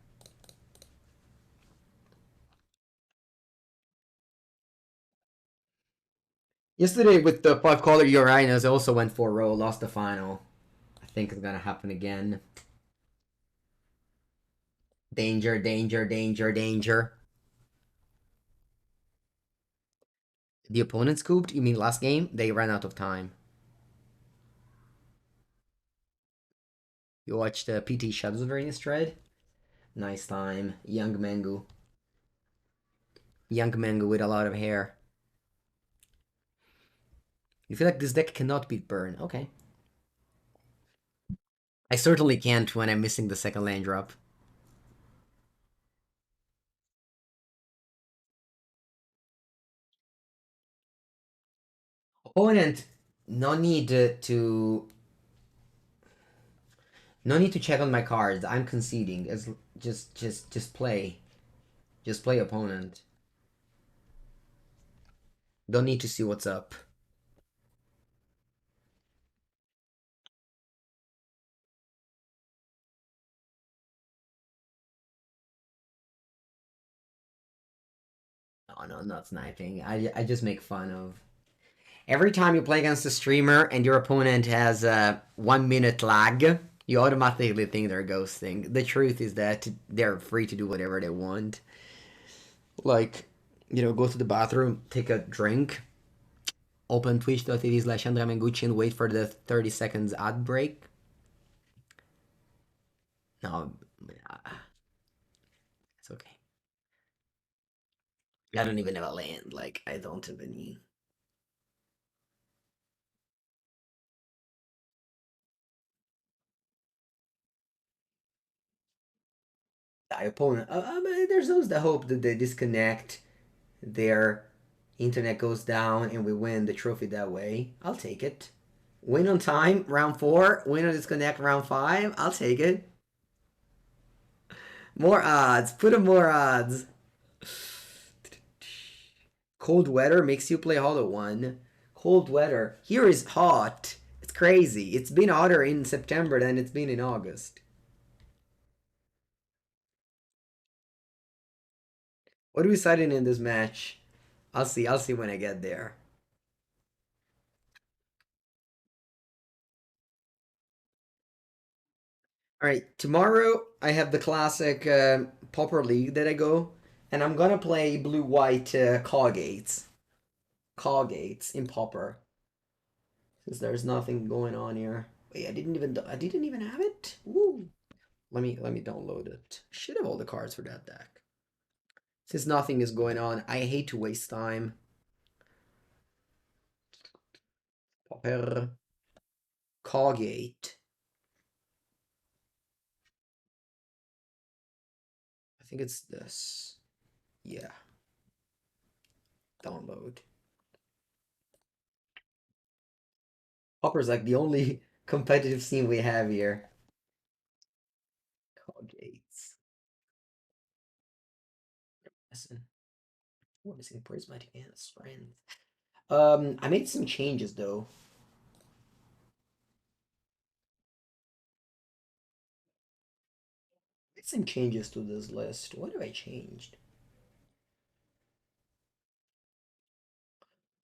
Yesterday with the 5-color Uranus, I also went 4-row, lost the final. I think it's gonna happen again. Danger, danger, danger, danger. The opponent scooped? You mean last game? They ran out of time. You watched PT Shadows of Various Dread? Nice time. Young Mengu. Young Mengu with a lot of hair. You feel like this deck cannot beat burn. Okay. I certainly can't when I'm missing the second land drop. Opponent, no need to no need to check on my cards. I'm conceding. As just play. Just play opponent. Don't need to see what's up. Oh no, not sniping. I just make fun of. Every time you play against a streamer and your opponent has a 1 minute lag, you automatically think they're ghosting. The truth is that they're free to do whatever they want. Like, go to the bathroom, take a drink, open twitch.tv/Andrea Mengucci and wait for the 30 seconds ad break. No, it's okay. I don't even have a land. Like, I don't have any. Opponent. There's those that hope that they disconnect, their internet goes down, and we win the trophy that way. I'll take it. Win on time, round 4. Win on disconnect, round 5. I'll take it. More odds. Put in more odds. Cold weather makes you play Hollow One. Cold weather. Here is hot. It's crazy. It's been hotter in September than it's been in August. What are we deciding in this match? I'll see. I'll see when I get there. All right, tomorrow I have the classic Pauper League that I go, and I'm gonna play blue-white Coggates. Coggates in Pauper, since there's nothing going on here. Wait, I didn't even have it. Ooh. Let me download it. Should have all the cards for that deck. Since nothing is going on, I hate to waste time. Pauper Coggate. I think it's this. Yeah. Download. Pauper's like the only competitive scene we have here. Coggates. Listen. We're missing Prismari and Strength. I made some changes though. Made some changes to this list. What have I changed?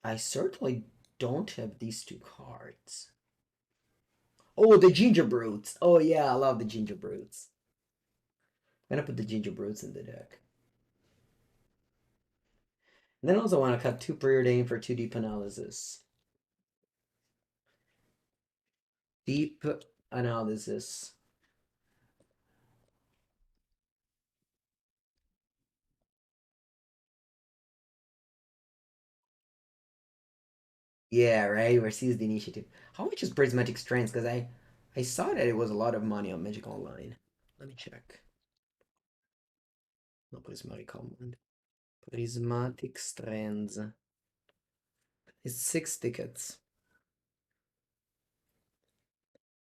I certainly don't have these two cards. Oh, the Ginger Brutes. Oh yeah, I love the Ginger Brutes. I'm gonna put the Ginger Brutes in the deck. And then I also want to cut 2 Preordain for 2 Deep Analysis. Deep Analysis. Yeah, right. Where sees the initiative. How much is Prismatic Strength? Because I saw that it was a lot of money on Magic Online. Let me check. No, Prismari Command. Prismatic Strands. It's 6 tickets.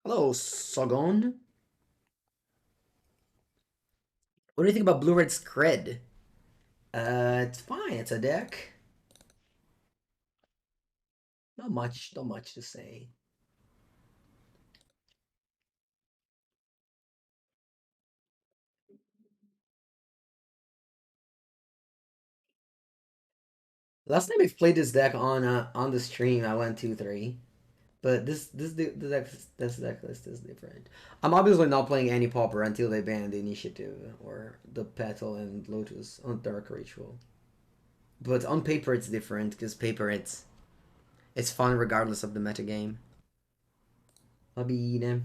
Hello, Sogon. What do you think about Blue Red Scred? It's fine. It's a deck. Not much to say. Last time I played this deck on the stream, I went 2-3. But this deck list is different. I'm obviously not playing any Pauper until they ban the Initiative or the Petal and Lotus on Dark Ritual. But on paper it's different because paper it's fun regardless of the metagame. Labine.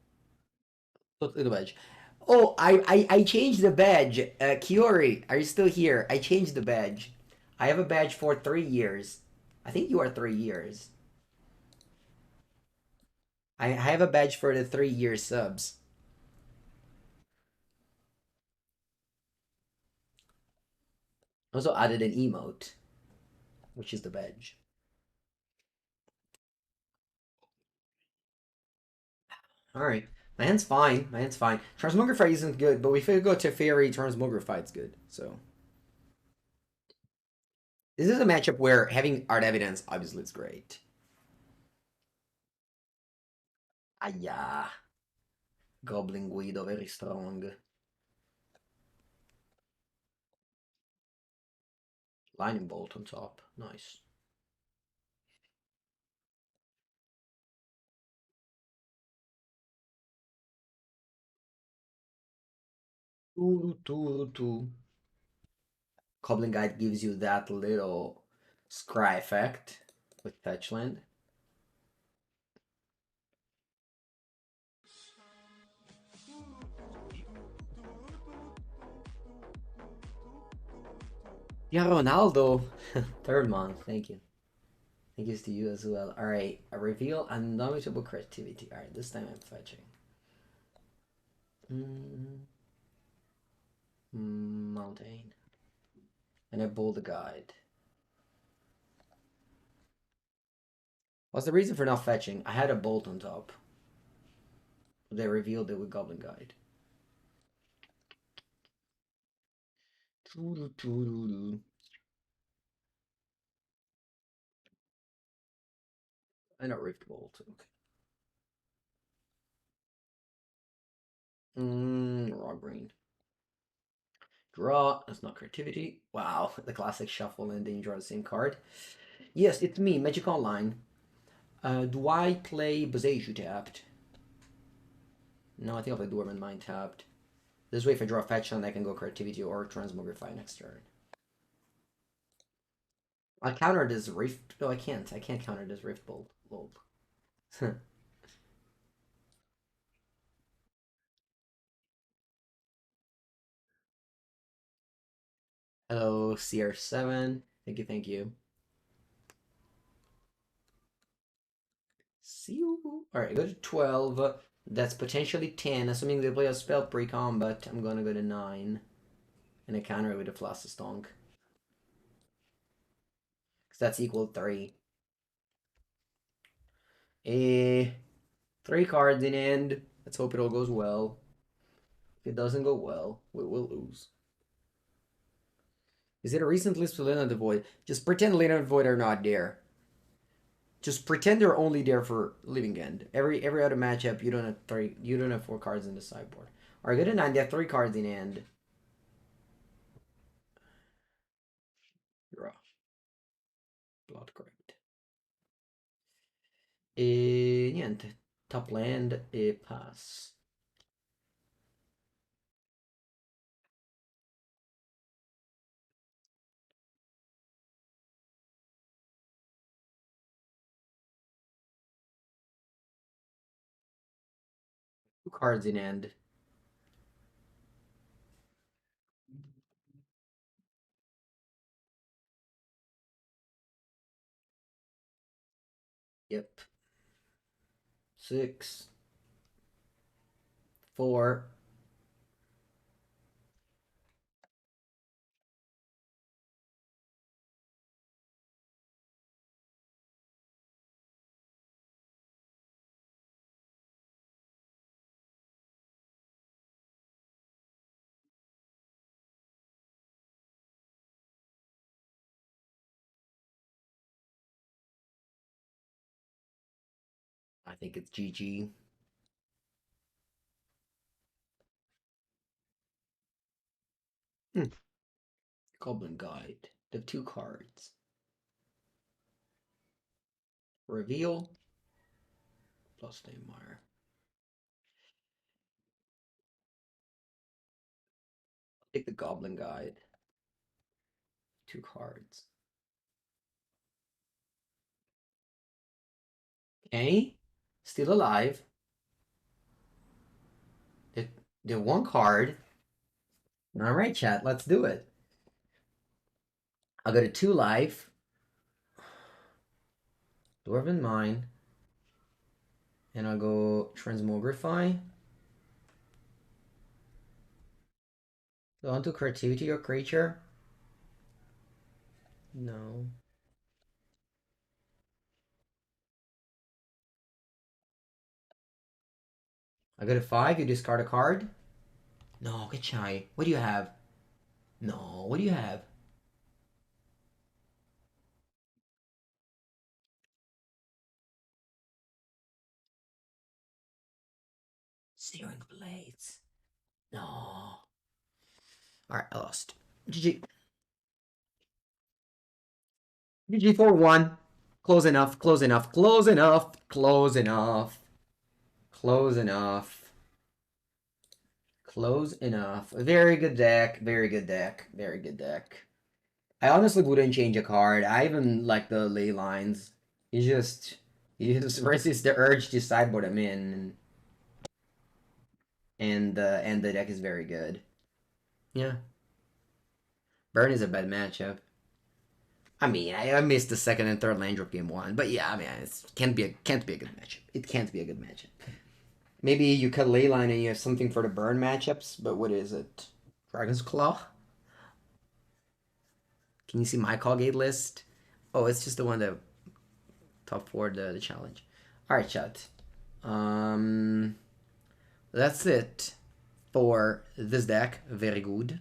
Totally the badge. Oh, I changed the badge. Kiori, are you still here? I changed the badge. I have a badge for 3 years. I think you are 3 years. I have a badge for the 3 year subs. Also added an emote, which is the badge. All right. My hand's fine. My hand's fine. Transmogrify isn't good, but if we go to Teferi, Transmogrify it's good. So this is a matchup where having art evidence obviously is great. Ah yeah. Goblin Guido very strong. Lightning bolt on top. Nice. Two. Goblin Guide gives you that little scry effect with fetchland. Yeah, Ronaldo. Third month. Thank you. Thank you to you as well. Alright, I reveal Indomitable Creativity. Alright, this time I'm fetching. Mountain. And I bowl the guide. What's the reason for not fetching? I had a bolt on top. They revealed it with Goblin Guide. I know Rift Bolt. Okay. Raugrin. Draw. That's not creativity. Wow, the classic shuffle and then you draw the same card. Yes, it's me, Magic Online. Do I play Boseiju tapped? No, I think I'll play Dwarven Mine tapped. This way, if I draw a fetch land, I can go creativity or Transmogrify next turn. I counter this Rift. No, I can't. I can't counter this Rift Bolt. Lol. Hello, CR7. Thank you, thank you. See you. Alright, go to 12. That's potentially 10, assuming they play a spell pre-combat. I'm gonna go to 9. And I counter it with a Flusterstorm. Because that's equal to 3. Eh, 3 cards in end. Let's hope it all goes well. If it doesn't go well, we will lose. Is it a recent list with Leyline the Void? Just pretend Leyline the Void are not there. Just pretend they're only there for Living End. Every other matchup, you don't have 3. You don't have 4 cards in the sideboard. Alright, go to 9. They have 3 cards in hand. Draw. Blood Crypt. E niente. Top land e pass. Two cards in hand. Yep. 6. 4. I think it's GG. Goblin Guide. The 2 cards. Reveal. Bloodstained Mire. Take the Goblin Guide. 2 cards. Okay. Still alive. Do one card. All right, chat. Let's do it. I'll go to 2 life. Dwarven Mine. And I'll go Transmogrify. Go on to Creativity or Creature. No. I go to 5. You discard a card. No, get shy. What do you have? No, what do you have? Searing Blades. No. Alright, I lost. GG. GG for 1. Close enough, close enough, close enough, close enough. Close enough. Close enough. Very good deck, very good deck, very good deck. I honestly wouldn't change a card. I even like the ley lines. You just resist the urge to sideboard them in, and the deck is very good. Yeah, Burn is a bad matchup. I mean, I missed the second and third land drop game 1, but yeah, I mean, it can't be a good matchup. It can't be a good matchup. Maybe you cut Leyline and you have something for the burn matchups, but what is it? Dragon's Claw? Can you see my Callgate list? Oh, it's just the one that top 4 the challenge. Alright, chat. That's it for this deck. Very good.